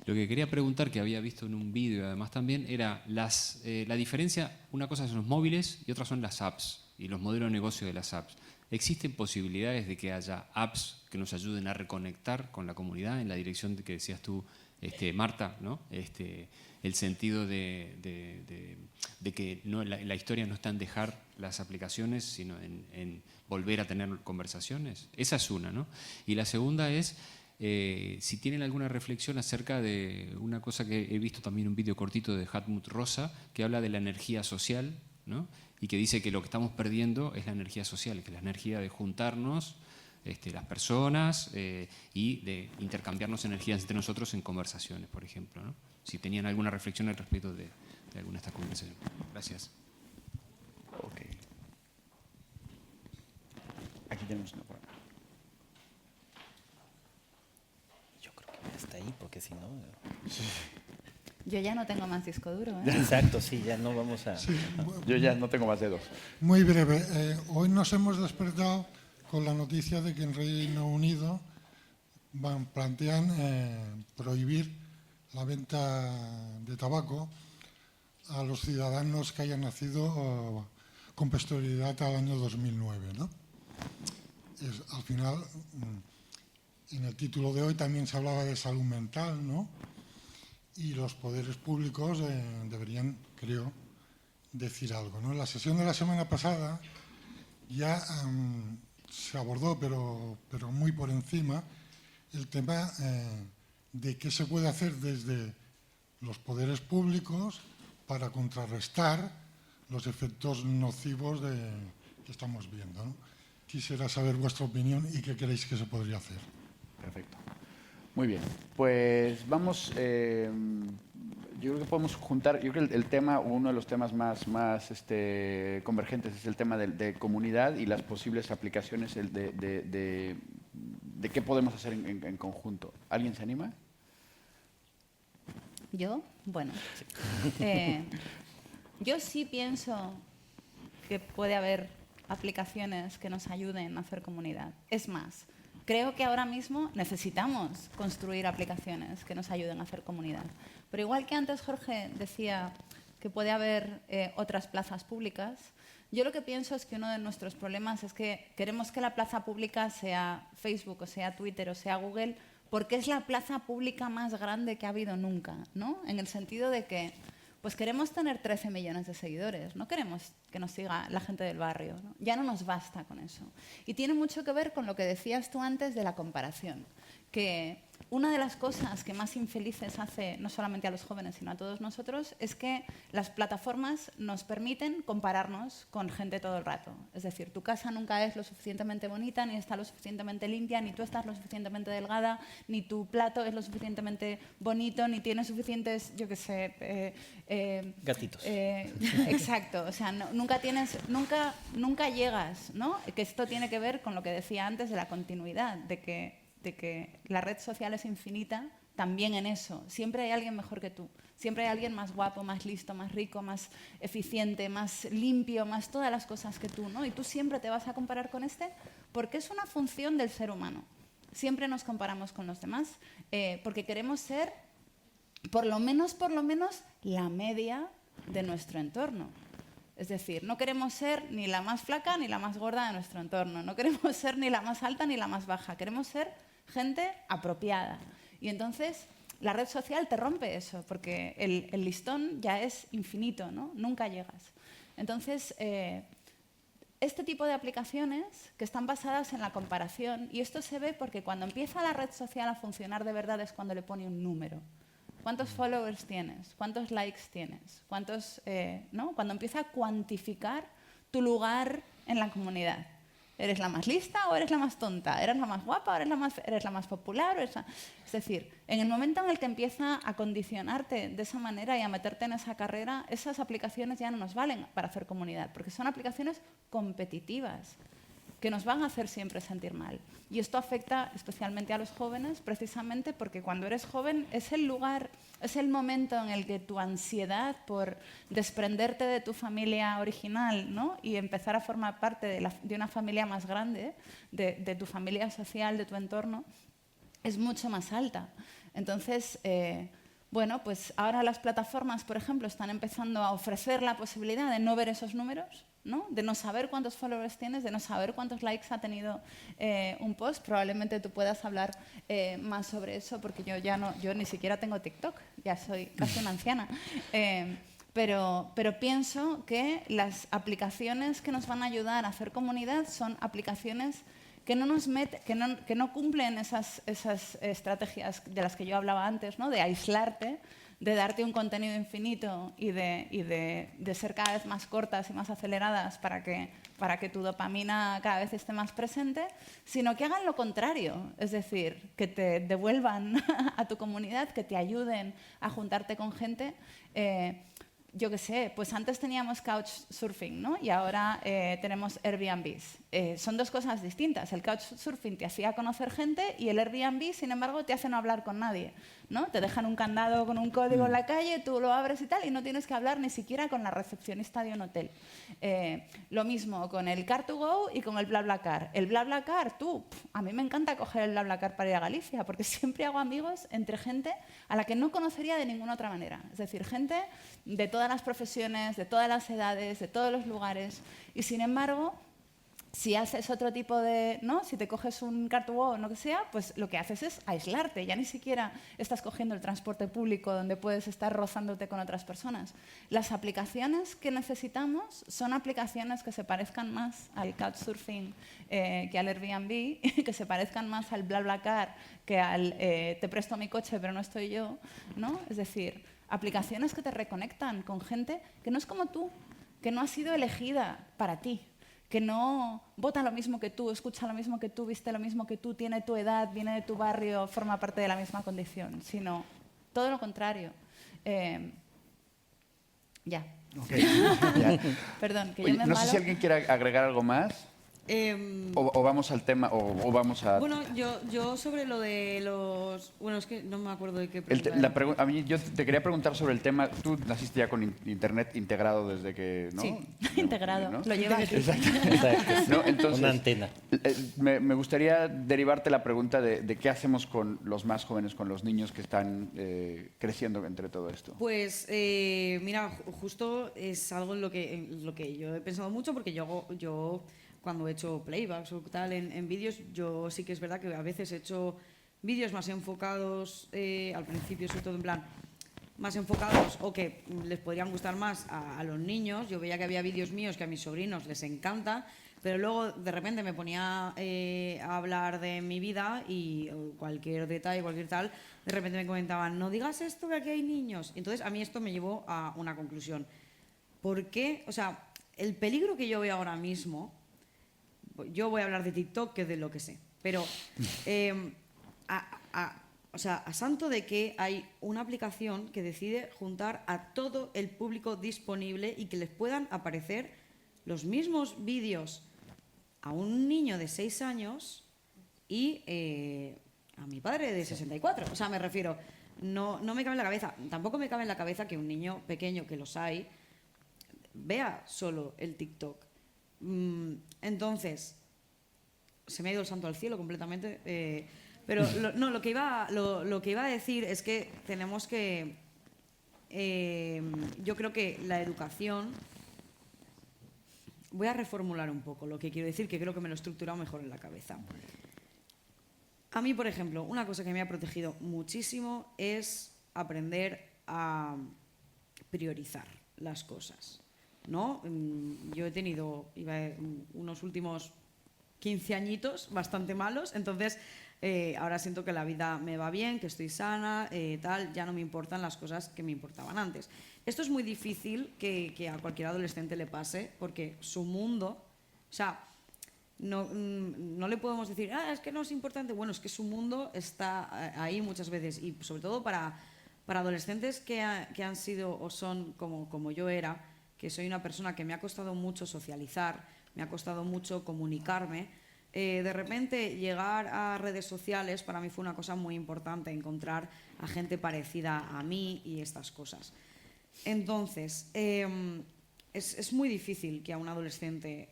H: Lo que quería preguntar, que había visto en un vídeo además también, era la diferencia, una cosa son los móviles y otra son las apps y los modelos de negocio de las apps. ¿Existen posibilidades de que haya apps que nos ayuden a reconectar con la comunidad en la dirección que decías tú, Marta, ¿no? El sentido de que no, la historia no está en dejar las aplicaciones, sino en volver a tener conversaciones? Esa es una, ¿no? Y la segunda es si tienen alguna reflexión acerca de una cosa que he visto también en un vídeo cortito de Hartmut Rosa, que habla de la energía social, ¿no? Y que dice que lo que estamos perdiendo es la energía social, que es la energía de juntarnos, las personas y de intercambiarnos energías entre nosotros en conversaciones, por ejemplo, ¿no? Si tenían alguna reflexión al respecto de alguna de estas conversaciones. Gracias.
A: Ok. Aquí tenemos una prueba.
C: Yo creo que hasta ahí, porque si no...
B: Yo ya no tengo más disco duro, ¿eh?
C: Exacto, sí, ya no vamos a...
I: Sí,
A: Yo ya no tengo más dedos.
I: muy breve. Hoy nos hemos despertado con la noticia de que en Reino Unido plantean prohibir la venta de tabaco a los ciudadanos que hayan nacido con posterioridad al año 2009, ¿no? Al final, en el título de hoy también se hablaba de salud mental, ¿no? Y los poderes públicos deberían, creo, decir algo, ¿no? En la sesión de la semana pasada ya se abordó, pero muy por encima, el tema de qué se puede hacer desde los poderes públicos para contrarrestar los efectos nocivos que estamos viendo, ¿no? Quisiera saber vuestra opinión y qué creéis que se podría hacer.
A: Perfecto. Muy bien. Pues vamos, yo creo que podemos juntar, yo creo que el tema, uno de los temas más convergentes es el tema de comunidad y las posibles aplicaciones de qué podemos hacer en conjunto. ¿Alguien se anima?
B: ¿Yo? Bueno. Yo sí pienso que puede haber aplicaciones que nos ayuden a hacer comunidad. Es más, creo que ahora mismo necesitamos construir aplicaciones que nos ayuden a hacer comunidad. Pero igual que antes Jorge decía que puede haber otras plazas públicas, yo lo que pienso es que uno de nuestros problemas es que queremos que la plaza pública sea Facebook, o sea Twitter, o sea Google, porque es la plaza pública más grande que ha habido nunca, ¿no? En el sentido de que pues queremos tener 13 millones de seguidores, no queremos que nos siga la gente del barrio, ¿no? Ya no nos basta con eso. Y tiene mucho que ver con lo que decías tú antes de la comparación, que una de las cosas que más infelices hace no solamente a los jóvenes, sino a todos nosotros, es que las plataformas nos permiten compararnos con gente todo el rato. Es decir, tu casa nunca es lo suficientemente bonita, ni está lo suficientemente limpia, ni tú estás lo suficientemente delgada, ni tu plato es lo suficientemente bonito, ni tienes suficientes, yo qué sé...
C: gatitos.
B: Exacto. O sea, nunca llegas, ¿no? Que esto tiene que ver con lo que decía antes de la continuidad, de que la red social es infinita también en eso. Siempre hay alguien mejor que tú. Siempre hay alguien más guapo, más listo, más rico, más eficiente, más limpio, más todas las cosas que tú, ¿no? Y tú siempre te vas a comparar con este porque es una función del ser humano. Siempre nos comparamos con los demás porque queremos ser, por lo menos, la media de nuestro entorno. Es decir, no queremos ser ni la más flaca ni la más gorda de nuestro entorno. No queremos ser ni la más alta ni la más baja. Queremos ser gente apropiada. Y entonces la red social te rompe eso, porque el listón ya es infinito, ¿no? Nunca llegas. Entonces, este tipo de aplicaciones que están basadas en la comparación, y esto se ve porque cuando empieza la red social a funcionar de verdad es cuando le pone un número. ¿Cuántos followers tienes? ¿Cuántos likes tienes? ¿No? Cuando empieza a cuantificar tu lugar en la comunidad. ¿Eres la más lista o eres la más tonta? ¿Eres la más guapa o eres la más popular? Es decir, en el momento en el que empieza a condicionarte de esa manera y a meterte en esa carrera, esas aplicaciones ya no nos valen para hacer comunidad, porque son aplicaciones competitivas que nos van a hacer siempre sentir mal. Y esto afecta especialmente a los jóvenes, precisamente porque cuando eres joven es el lugar, es el momento en el que tu ansiedad por desprenderte de tu familia original, ¿no? Y empezar a formar parte de una familia más grande, de tu familia social, de tu entorno, es mucho más alta. Entonces, bueno, pues ahora las plataformas, por ejemplo, están empezando a ofrecer la posibilidad de no ver esos números, ¿no? De no saber cuántos followers tienes, de no saber cuántos likes ha tenido un post. Probablemente tú puedas hablar más sobre eso, porque yo ni siquiera tengo TikTok, ya soy casi una anciana. Pero pienso que las aplicaciones que nos van a ayudar a hacer comunidad son aplicaciones que no cumplen esas estrategias de las que yo hablaba antes, ¿no? De aislarte, de darte un contenido infinito y de ser cada vez más cortas y más aceleradas para que tu dopamina cada vez esté más presente, sino que hagan lo contrario, es decir, que te devuelvan a tu comunidad, que te ayuden a juntarte con gente. Yo qué sé, pues antes teníamos Couchsurfing, ¿no? Y ahora tenemos Airbnbs. Son dos cosas distintas. El Couchsurfing te hacía conocer gente y el Airbnb, sin embargo, te hace no hablar con nadie, ¿no? Te dejan un candado con un código en la calle, tú lo abres y tal, y no tienes que hablar ni siquiera con la recepcionista de un hotel. Lo mismo con el Car2Go y con el BlaBlaCar. El BlaBlaCar, a mí me encanta coger el BlaBlaCar para ir a Galicia, porque siempre hago amigos entre gente a la que no conocería de ninguna otra manera. Es decir, gente de todas las profesiones, de todas las edades, de todos los lugares. Y sin embargo, si haces otro tipo de, ¿no? Si te coges un Car2Go o lo que sea, pues lo que haces es aislarte. Ya ni siquiera estás cogiendo el transporte público donde puedes estar rozándote con otras personas. Las aplicaciones que necesitamos son aplicaciones que se parezcan más al Couchsurfing que al Airbnb, que se parezcan más al BlaBlaCar que al te presto mi coche pero no estoy yo, ¿no? Es decir, aplicaciones que te reconectan con gente que no es como tú, que no ha sido elegida para ti, que no vota lo mismo que tú, escucha lo mismo que tú, viste lo mismo que tú, tiene tu edad, viene de tu barrio, forma parte de la misma condición, sino todo lo contrario. Ya.
A: Okay. Ya.
B: Perdón, que
A: Oye,
B: yo me
A: no sé
B: embalo.
A: si alguien quiere agregar algo más. O vamos al tema, o vamos a...
D: Bueno, yo sobre lo de los... Bueno, es que no me acuerdo de qué pregunta era.
A: A mí yo te quería preguntar sobre el tema. Tú naciste ya con internet integrado desde que, ¿no?
B: Sí,
A: No,
B: integrado,
A: ¿no?
B: lo lleva aquí.
C: Exacto.
A: ¿No? Entonces,
C: Una antena.
A: Me gustaría derivarte la pregunta de qué hacemos con los más jóvenes, con los niños que están creciendo entre todo esto.
D: Pues mira, justo es algo en lo que yo he pensado mucho, porque yo cuando he hecho playbacks o tal en vídeos, yo sí que es verdad que a veces he hecho vídeos más enfocados, al principio sobre todo en plan, más enfocados o que les podrían gustar más a los niños. Yo veía que había vídeos míos que a mis sobrinos les encanta, pero luego de repente me ponía a hablar de mi vida y cualquier detalle, cualquier tal, de repente me comentaban, no digas esto que aquí hay niños. Entonces a mí esto me llevó a una conclusión. ¿Por qué? O sea, el peligro que yo veo ahora mismo, yo voy a hablar de TikTok, que es de lo que sé, pero o sea, a santo de que hay una aplicación que decide juntar a todo el público disponible y que les puedan aparecer los mismos vídeos a un niño de 6 años y a mi padre de 64. O sea, me refiero, no me cabe en la cabeza, tampoco me cabe en la cabeza que un niño pequeño, que los hay, vea solo el TikTok. Entonces, se me ha ido el santo al cielo completamente, pero lo que iba a decir es que tenemos que, yo creo que la educación, voy a reformular un poco lo que quiero decir, que creo que me lo he estructurado mejor en la cabeza. A mí, por ejemplo, una cosa que me ha protegido muchísimo es aprender a priorizar las cosas, ¿no? Yo he tenido unos últimos 15 añitos bastante malos, entonces ahora siento que la vida me va bien, que estoy sana, tal, ya no me importan las cosas que me importaban antes. Esto es muy difícil que a cualquier adolescente le pase, porque su mundo, o sea, no le podemos decir, es que no es importante. Bueno, es que su mundo está ahí muchas veces, y sobre todo para adolescentes que han sido o son como yo era, que soy una persona que me ha costado mucho socializar, me ha costado mucho comunicarme. De repente llegar a redes sociales para mí fue una cosa muy importante, encontrar a gente parecida a mí y estas cosas. Entonces, es muy difícil que a un adolescente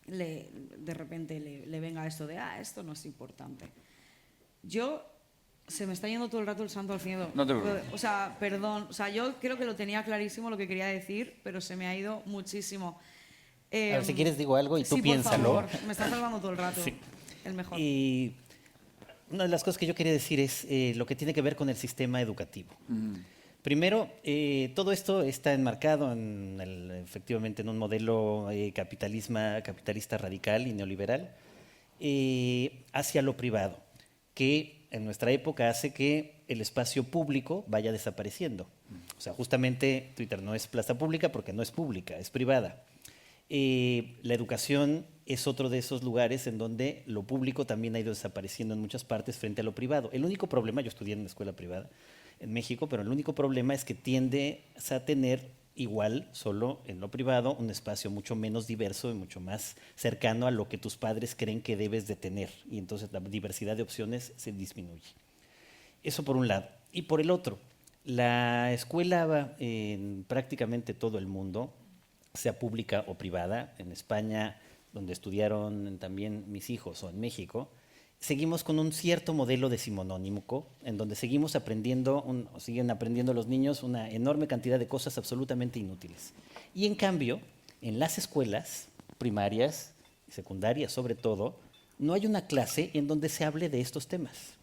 D: de repente le venga esto de, esto no es importante. Se me está yendo todo el rato el santo al cielo.
A: No te preocupes.
D: O sea, perdón. O sea, yo creo que lo tenía clarísimo lo que quería decir, pero se me ha ido muchísimo.
C: A ver, si quieres digo algo y tú
D: sí,
C: piénsalo.
D: por favor, me estás salvando todo el rato.
C: Sí.
D: El mejor.
C: Y una de las cosas que yo quería decir es lo que tiene que ver con el sistema educativo. Primero, todo esto está enmarcado efectivamente en un modelo capitalista radical y neoliberal hacia lo privado, que en nuestra época hace que el espacio público vaya desapareciendo. O sea, justamente Twitter no es plaza pública porque no es pública, es privada. La educación es otro de esos lugares en donde lo público también ha ido desapareciendo en muchas partes frente a lo privado. El único problema, yo estudié en una escuela privada en México, pero el único problema es que tiende a tener igual, solo en lo privado, un espacio mucho menos diverso y mucho más cercano a lo que tus padres creen que debes de tener. Y entonces la diversidad de opciones se disminuye. Eso por un lado. Y por el otro, la escuela en prácticamente todo el mundo, sea pública o privada, en España, donde estudiaron también mis hijos, o en México, seguimos con un cierto modelo decimonónico, en donde seguimos aprendiendo, siguen aprendiendo los niños una enorme cantidad de cosas absolutamente inútiles. Y en cambio, en las escuelas primarias y secundarias sobre todo, no hay una clase en donde se hable de estos temas.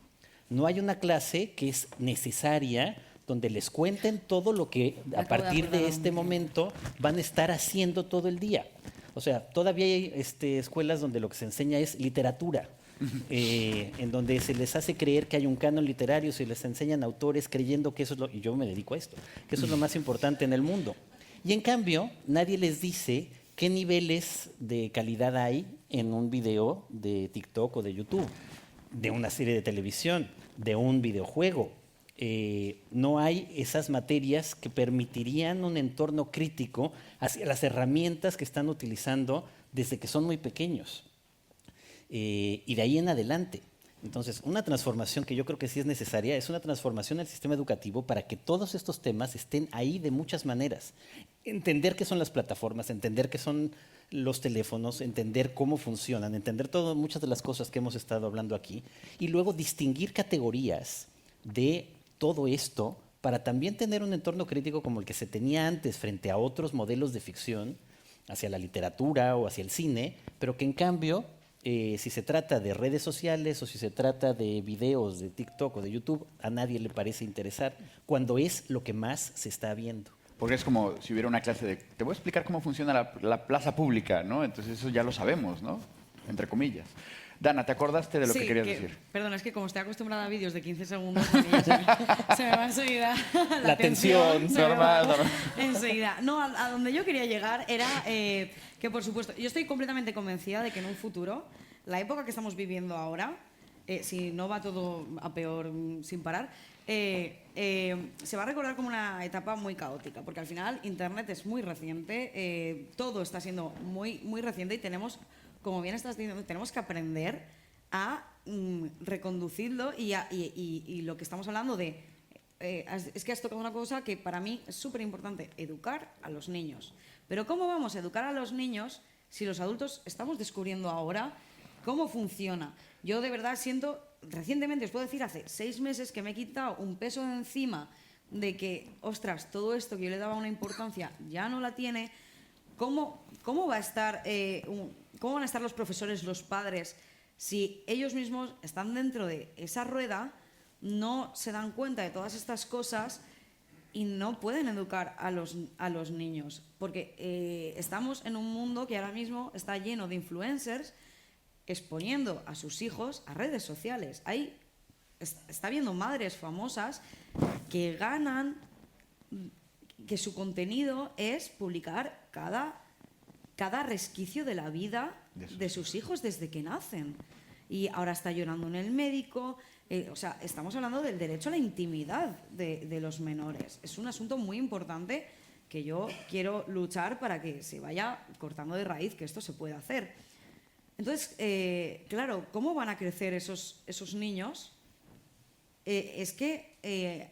C: No hay una clase que es necesaria donde les cuenten todo lo que a partir de este momento van a estar haciendo todo el día. O O sea, todavía hay escuelas donde lo que se enseña es literatura, en donde se les hace creer que hay un canon literario, se les enseñan autores creyendo que eso es y yo me dedico a esto, que eso es lo más importante en el mundo. Y en cambio, nadie les dice qué niveles de calidad hay en un video de TikTok o de YouTube, de una serie de televisión, de un videojuego. No hay esas materias que permitirían un entorno crítico hacia las herramientas que están utilizando desde que son muy pequeños. Y de ahí en adelante. Entonces, una transformación que yo creo que sí es necesaria es una transformación del sistema educativo para que todos estos temas estén ahí de muchas maneras. Entender qué son las plataformas, entender qué son los teléfonos, entender cómo funcionan, entender muchas de las cosas que hemos estado hablando aquí y luego distinguir categorías de todo esto para también tener un entorno crítico como el que se tenía antes frente a otros modelos de ficción, hacia la literatura o hacia el cine, pero que en cambio, si se trata de redes sociales o si se trata de videos de TikTok o de YouTube, a nadie le parece interesar, cuando es lo que más se está viendo.
A: Porque es como si hubiera una clase de, te voy a explicar cómo funciona la plaza pública, ¿no? Entonces eso ya lo sabemos, ¿no? Entre comillas. Dana, ¿te acordaste de lo que querías decir?
D: Perdona, es que como estoy acostumbrada a vídeos de 15 segundos, a mí ya se me va enseguida
C: la tensión.
A: Normal.
D: Enseguida. No, a donde yo quería llegar era que, por supuesto, yo estoy completamente convencida de que en un futuro, la época que estamos viviendo ahora, si no va todo a peor sin parar, se va a recordar como una etapa muy caótica, porque al final Internet es muy reciente, todo está siendo muy, muy reciente y tenemos, como bien estás diciendo, tenemos que aprender a reconducirlo y lo que estamos hablando de... es que has tocado una cosa que para mí es súper importante, educar a los niños. Pero ¿cómo vamos a educar a los niños si los adultos estamos descubriendo ahora cómo funciona? Yo de verdad siento, recientemente, os puedo decir, hace 6 meses que me he quitado un peso de encima de que, ostras, todo esto que yo le daba una importancia ya no la tiene. ¿Cómo va a estar, cómo van a estar los profesores, los padres, si ellos mismos están dentro de esa rueda, no se dan cuenta de todas estas cosas y no pueden educar a los niños? Porque estamos en un mundo que ahora mismo está lleno de influencers exponiendo a sus hijos a redes sociales. Está habiendo madres famosas que ganan, que su contenido es publicar cada resquicio de la vida de sus hijos desde que nacen. Y ahora está llorando en el médico. O sea, estamos hablando del derecho a la intimidad de los menores. Es un asunto muy importante que yo quiero luchar para que se vaya cortando de raíz, que esto se pueda hacer. Entonces, claro, ¿cómo van a crecer esos niños? Es que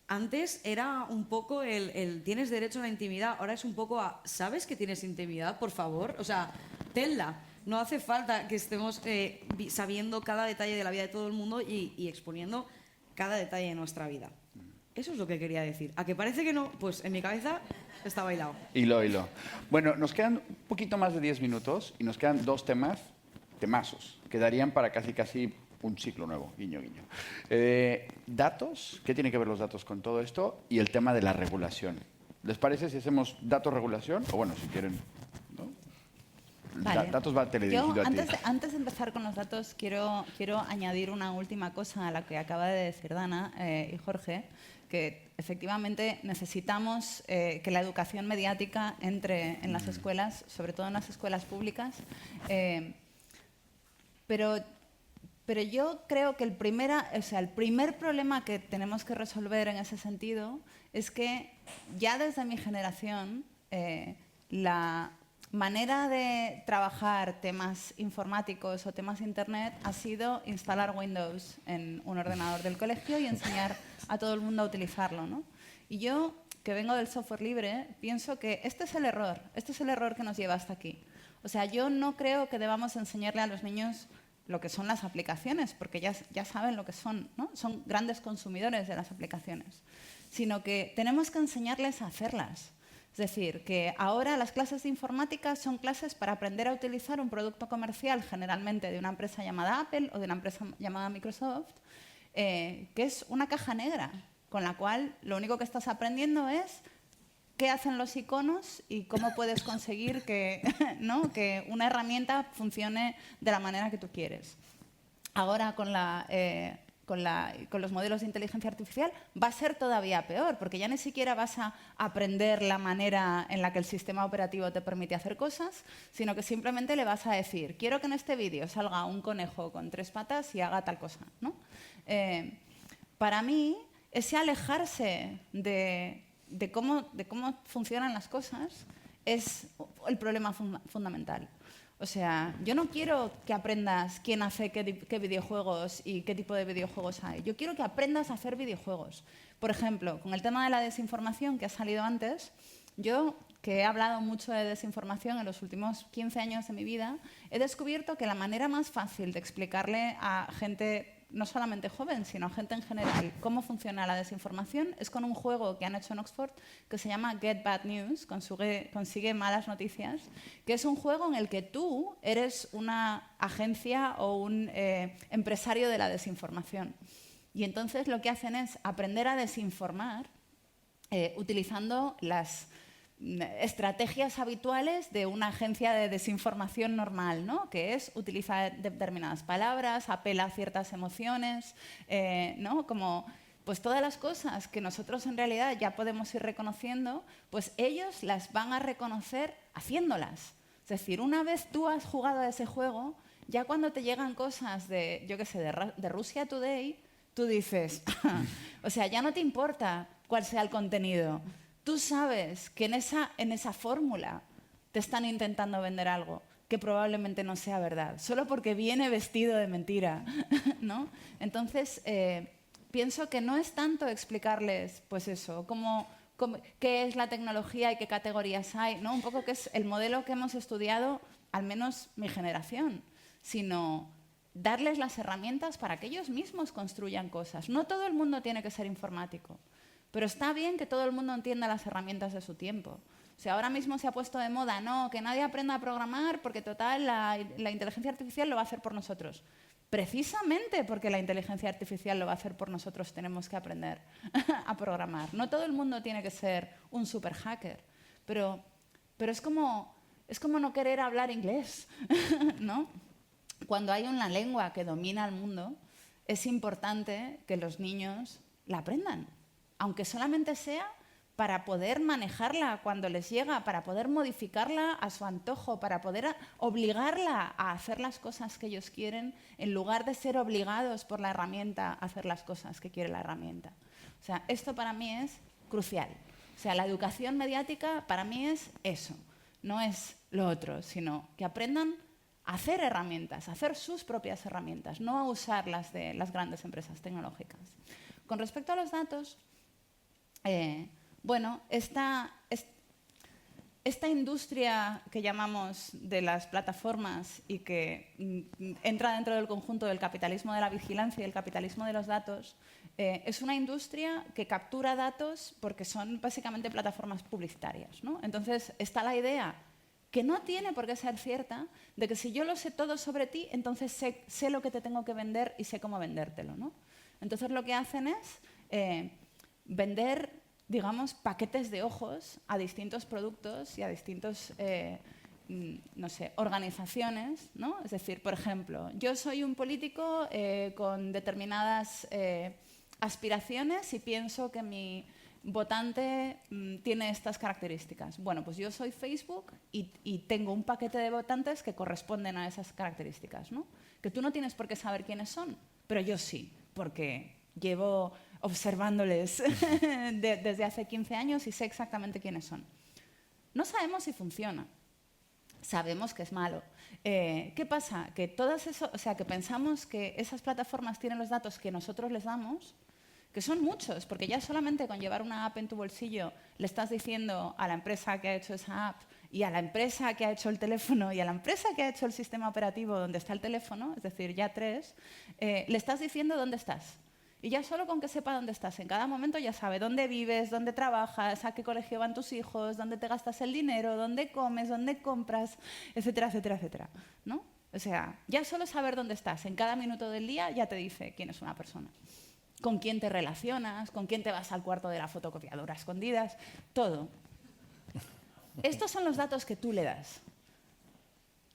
D: antes era un poco el tienes derecho a la intimidad, ahora es un poco ¿sabes que tienes intimidad, por favor? O sea, tenla. No hace falta que estemos sabiendo cada detalle de la vida de todo el mundo y exponiendo cada detalle de nuestra vida. Eso es lo que quería decir. ¿A que parece que no? Pues en mi cabeza está bailado.
A: Hilo. Bueno, nos quedan un poquito más de 10 minutos y nos quedan 2 temazos, que darían para casi un ciclo nuevo, guiño. Datos, ¿qué tienen que ver los datos con todo esto? Y el tema de la regulación. ¿Les parece si hacemos datos-regulación? O bueno, si quieren, ¿no?
B: Vale.
A: Datos va teledirigido
B: Yo,
A: a ti.
B: antes de empezar con los datos, quiero añadir una última cosa a la que acaba de decir Dana y Jorge, que efectivamente necesitamos que la educación mediática entre en las escuelas, sobre todo en las escuelas públicas, pero yo creo que el primer problema que tenemos que resolver en ese sentido es que ya desde mi generación la manera de trabajar temas informáticos o temas Internet ha sido instalar Windows en un ordenador del colegio y enseñar a todo el mundo a utilizarlo, ¿no? Y yo, que vengo del software libre, pienso que este es el error que nos lleva hasta aquí. O sea, yo no creo que debamos enseñarle a los niños lo que son las aplicaciones, porque ya saben lo que son, ¿no? Son grandes consumidores de las aplicaciones, sino que tenemos que enseñarles a hacerlas. Es decir, que ahora las clases de informática son clases para aprender a utilizar un producto comercial, generalmente de una empresa llamada Apple o de una empresa llamada Microsoft, que es una caja negra, con la cual lo único que estás aprendiendo es qué hacen los iconos y cómo puedes conseguir que, ¿no? que una herramienta funcione de la manera que tú quieres. Ahora con los modelos de inteligencia artificial va a ser todavía peor, porque ya ni siquiera vas a aprender la manera en la que el sistema operativo te permite hacer cosas, sino que simplemente le vas a decir, quiero que en este vídeo salga un conejo con 3 patas y haga tal cosa, ¿no? Para mí, ese alejarse de cómo funcionan las cosas es el problema fundamental. O sea, yo no quiero que aprendas quién hace qué videojuegos y qué tipo de videojuegos hay. Yo quiero que aprendas a hacer videojuegos. Por ejemplo, con el tema de la desinformación que ha salido antes, yo, que he hablado mucho de desinformación en los últimos 15 años de mi vida, he descubierto que la manera más fácil de explicarle a gente, no solamente joven, sino a gente en general, cómo funciona la desinformación es con un juego que han hecho en Oxford que se llama Get Bad News, consigue malas noticias, que es un juego en el que tú eres una agencia o un empresario de la desinformación. Y entonces lo que hacen es aprender a desinformar utilizando las estrategias habituales de una agencia de desinformación normal, ¿no? Que es utilizar determinadas palabras, apela a ciertas emociones, ¿no? Como pues todas las cosas que nosotros en realidad ya podemos ir reconociendo, pues ellos las van a reconocer haciéndolas. Es decir, una vez tú has jugado a ese juego, ya cuando te llegan cosas de, yo qué sé, de Russia Today, tú dices, o sea, ya no te importa cuál sea el contenido. Tú sabes que en esa fórmula te están intentando vender algo que probablemente no sea verdad, solo porque viene vestido de mentira, ¿no? Entonces, pienso que no es tanto explicarles, pues eso, qué es la tecnología y qué categorías hay, ¿no? Un poco que es el modelo que hemos estudiado, al menos mi generación, sino darles las herramientas para que ellos mismos construyan cosas. No todo el mundo tiene que ser informático. Pero está bien que todo el mundo entienda las herramientas de su tiempo. O sea, ahora mismo se ha puesto de moda, no, que nadie aprenda a programar porque total la inteligencia artificial lo va a hacer por nosotros. Precisamente porque la inteligencia artificial lo va a hacer por nosotros tenemos que aprender a programar. No todo el mundo tiene que ser un super hacker, pero es como no querer hablar inglés, ¿no? Cuando hay una lengua que domina el mundo, es importante que los niños la aprendan. Aunque solamente sea para poder manejarla cuando les llega, para poder modificarla a su antojo, para poder obligarla a hacer las cosas que ellos quieren, en lugar de ser obligados por la herramienta a hacer las cosas que quiere la herramienta. O sea, esto para mí es crucial. O sea, la educación mediática para mí es eso, no es lo otro, sino que aprendan a hacer herramientas, a hacer sus propias herramientas, no a usar las de las grandes empresas tecnológicas. Con respecto a los datos, bueno, esta industria que llamamos de las plataformas y que entra dentro del conjunto del capitalismo de la vigilancia y el capitalismo de los datos, es una industria que captura datos porque son básicamente plataformas publicitarias, ¿no? Entonces está la idea, que no tiene por qué ser cierta, de que si yo lo sé todo sobre ti, entonces sé lo que te tengo que vender y sé cómo vendértelo, ¿no? Entonces lo que hacen es vender, digamos, paquetes de ojos a distintos productos y a distintos, no sé, organizaciones, ¿no? Es decir, por ejemplo, yo soy un político con determinadas aspiraciones y pienso que mi votante tiene estas características. Bueno, pues yo soy Facebook y tengo un paquete de votantes que corresponden a esas características, ¿no? Que tú no tienes por qué saber quiénes son, pero yo sí, porque llevo observándoles desde hace 15 años y sé exactamente quiénes son. No sabemos si funciona, sabemos que es malo. ¿Qué pasa? Que que pensamos que esas plataformas tienen los datos que nosotros les damos, que son muchos, porque ya solamente con llevar una app en tu bolsillo le estás diciendo a la empresa que ha hecho esa app y a la empresa que ha hecho el teléfono y a la empresa que ha hecho el sistema operativo donde está el teléfono, es decir, ya 3, le estás diciendo dónde estás. Y ya solo con que sepa dónde estás en cada momento ya sabe dónde vives, dónde trabajas, a qué colegio van tus hijos, dónde te gastas el dinero, dónde comes, dónde compras, etcétera, etcétera, etcétera, ¿no? O sea, ya solo saber dónde estás en cada minuto del día ya te dice quién es una persona. Con quién te relacionas, con quién te vas al cuarto de la fotocopiadora a escondidas, todo. Estos son los datos que tú le das.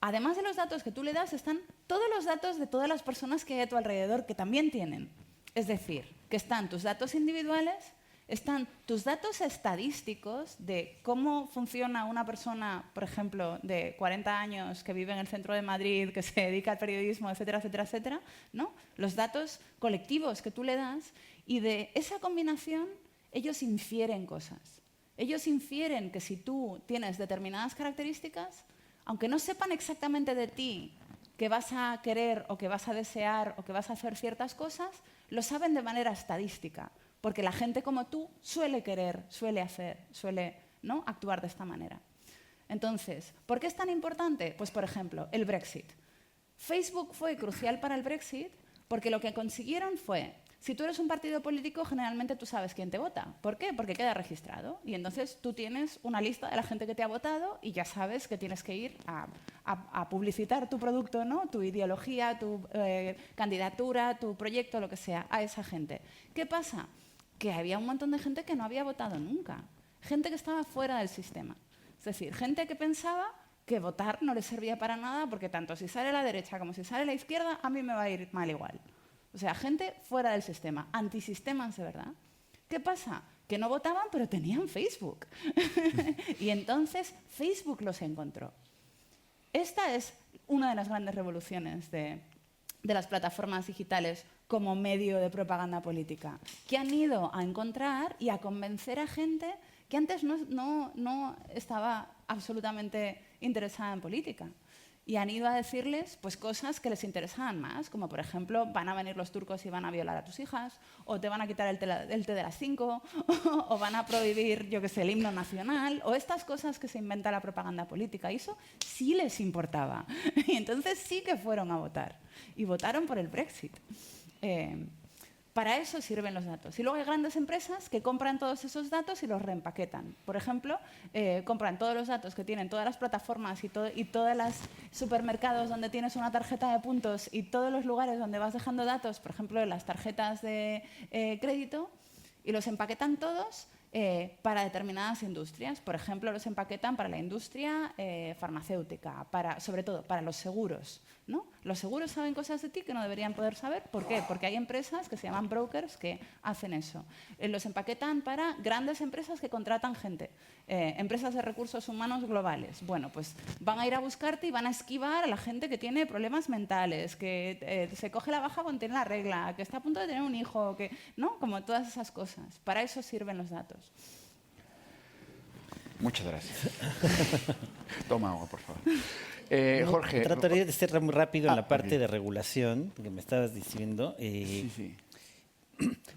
B: Además de los datos que tú le das, están todos los datos de todas las personas que hay a tu alrededor que también tienen. Es decir, que están tus datos individuales, están tus datos estadísticos de cómo funciona una persona, por ejemplo, de 40 años que vive en el centro de Madrid, que se dedica al periodismo, etcétera, etcétera, etcétera, ¿no? Los datos colectivos que tú le das, y de esa combinación ellos infieren cosas. Ellos infieren que si tú tienes determinadas características, aunque no sepan exactamente de ti que vas a querer o que vas a desear o que vas a hacer ciertas cosas, lo saben de manera estadística, porque la gente como tú suele querer, suele hacer, suele, ¿no?, actuar de esta manera. Entonces, ¿por qué es tan importante? Pues, por ejemplo, el Brexit. Facebook fue crucial para el Brexit porque lo que consiguieron fue: si tú eres un partido político, generalmente tú sabes quién te vota. ¿Por qué? Porque queda registrado. Y entonces tú tienes una lista de la gente que te ha votado y ya sabes que tienes que ir a publicitar tu producto, ¿no?, tu ideología, tu candidatura, tu proyecto, lo que sea, a esa gente. ¿Qué pasa? Que había un montón de gente que no había votado nunca. Gente que estaba fuera del sistema. Es decir, gente que pensaba que votar no les servía para nada porque tanto si sale la derecha como si sale la izquierda, a mí me va a ir mal igual. O sea, gente fuera del sistema, antisistemas de verdad. ¿Qué pasa? Que no votaban, pero tenían Facebook. Y entonces Facebook los encontró. Esta es una de las grandes revoluciones de las plataformas digitales como medio de propaganda política, que han ido a encontrar y a convencer a gente que antes no estaba absolutamente interesada en política. Y han ido a decirles pues, cosas que les interesaban más, como por ejemplo, van a venir los turcos y van a violar a tus hijas, o te van a quitar el té de las 5, o van a prohibir, yo qué sé, el himno nacional, o estas cosas que se inventa la propaganda política. Y eso sí les importaba. Y entonces sí que fueron a votar. Y votaron por el Brexit. Para eso sirven los datos. Y luego hay grandes empresas que compran todos esos datos y los reempaquetan. Por ejemplo, compran todos los datos que tienen todas las plataformas y todos los supermercados donde tienes una tarjeta de puntos y todos los lugares donde vas dejando datos, por ejemplo, las tarjetas de crédito, y los empaquetan todos para determinadas industrias. Por ejemplo, los empaquetan para la industria farmacéutica, sobre todo para los seguros, ¿no? Los seguros saben cosas de ti que no deberían poder saber. ¿Por qué? Porque hay empresas que se llaman brokers que hacen eso. Los empaquetan para grandes empresas que contratan gente, empresas de recursos humanos globales. Bueno, pues van a ir a buscarte y van a esquivar a la gente que tiene problemas mentales, que se coge la baja cuando tiene la regla, que está a punto de tener un hijo, ¿no? Como todas esas cosas. Para eso sirven los datos.
A: Muchas gracias. Toma agua, por favor. Jorge.
C: Trataré de ser muy rápido en la parte de regulación que me estabas diciendo.
A: Sí.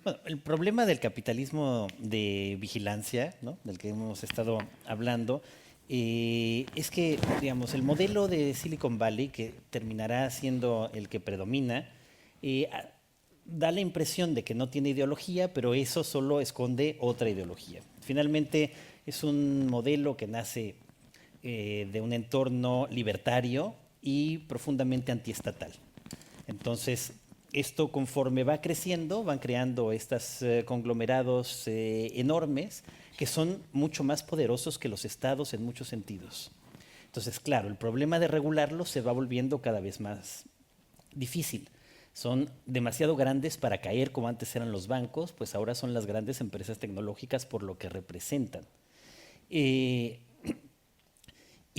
C: Bueno, el problema del capitalismo de vigilancia, ¿no?, del que hemos estado hablando, es que, digamos, el modelo de Silicon Valley, que terminará siendo el que predomina, da la impresión de que no tiene ideología, pero eso solo esconde otra ideología. Finalmente, es un modelo que nace de un entorno libertario y profundamente antiestatal. Entonces, esto conforme va creciendo, van creando estos conglomerados enormes que son mucho más poderosos que los estados en muchos sentidos. Entonces, claro, el problema de regularlo se va volviendo cada vez más difícil. Son demasiado grandes para caer como antes eran los bancos, pues ahora son las grandes empresas tecnológicas por lo que representan. Y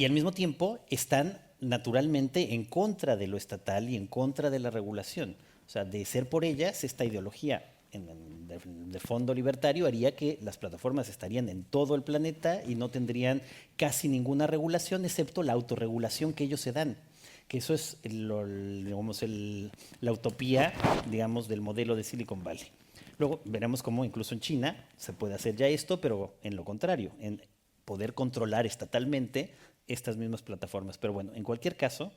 C: al mismo tiempo están naturalmente en contra de lo estatal y en contra de la regulación. O sea, de ser por ellas, esta ideología de fondo libertario haría que las plataformas estarían en todo el planeta y no tendrían casi ninguna regulación, excepto la autorregulación que ellos se dan. Que eso es la utopía, digamos, del modelo de Silicon Valley. Luego veremos cómo incluso en China se puede hacer ya esto, pero en lo contrario, en poder controlar estatalmente estas mismas plataformas. Pero bueno, en cualquier caso,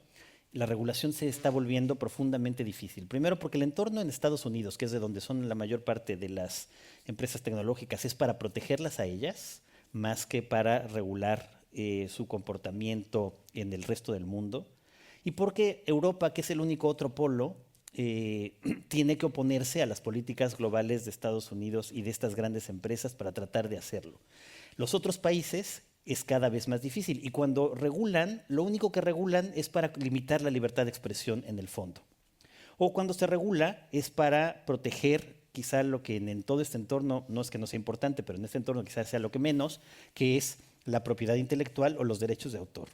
C: la regulación se está volviendo profundamente difícil. Primero porque el entorno en Estados Unidos, que es de donde son la mayor parte de las empresas tecnológicas, es para protegerlas a ellas, más que para regular su comportamiento en el resto del mundo. Y porque Europa, que es el único otro polo, tiene que oponerse a las políticas globales de Estados Unidos y de estas grandes empresas para tratar de hacerlo. Los otros países es cada vez más difícil. Y cuando regulan, lo único que regulan es para limitar la libertad de expresión en el fondo. O cuando se regula es para proteger quizá lo que en todo este entorno, no es que no sea importante, pero en este entorno quizás sea lo que menos, que es la propiedad intelectual o los derechos de autor.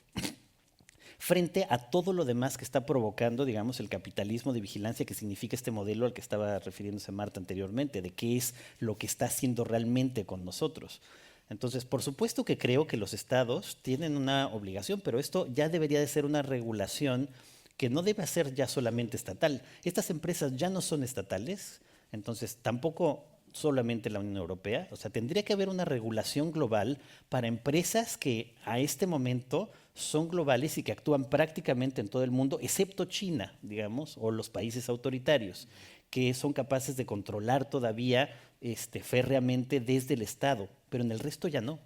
C: Frente a todo lo demás que está provocando, digamos, el capitalismo de vigilancia que significa este modelo al que estaba refiriéndose Marta anteriormente, de qué es lo que está haciendo realmente con nosotros. Entonces, por supuesto que creo que los estados tienen una obligación, pero esto ya debería de ser una regulación que no debe ser ya solamente estatal. Estas empresas ya no son estatales, entonces tampoco solamente la Unión Europea. O sea, tendría que haber una regulación global para empresas que a este momento son globales y que actúan prácticamente en todo el mundo, excepto China, digamos, o los países autoritarios, que son capaces de controlar todavía férreamente desde el Estado, pero en el resto ya no.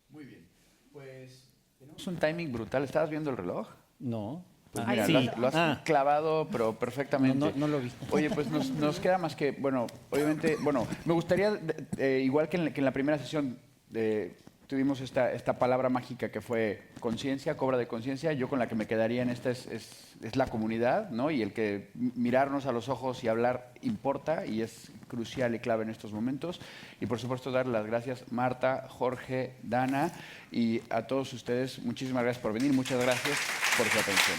A: Muy bien. Pues tenemos un timing brutal. ¿Estabas viendo el reloj?
C: No.
A: Pues mira, sí. lo has clavado, pero perfectamente.
C: No lo vi.
A: Oye, pues nos queda más que, bueno, obviamente, bueno, me gustaría, igual que en la primera sesión, tuvimos esta palabra mágica que fue conciencia, cobra de conciencia. Yo con la que me quedaría en esta es la comunidad, ¿no? Y el que mirarnos a los ojos y hablar importa y es crucial y clave en estos momentos. Y por supuesto darle las gracias Marta, Jorge, Dana y a todos ustedes. Muchísimas gracias por venir, muchas gracias por su atención.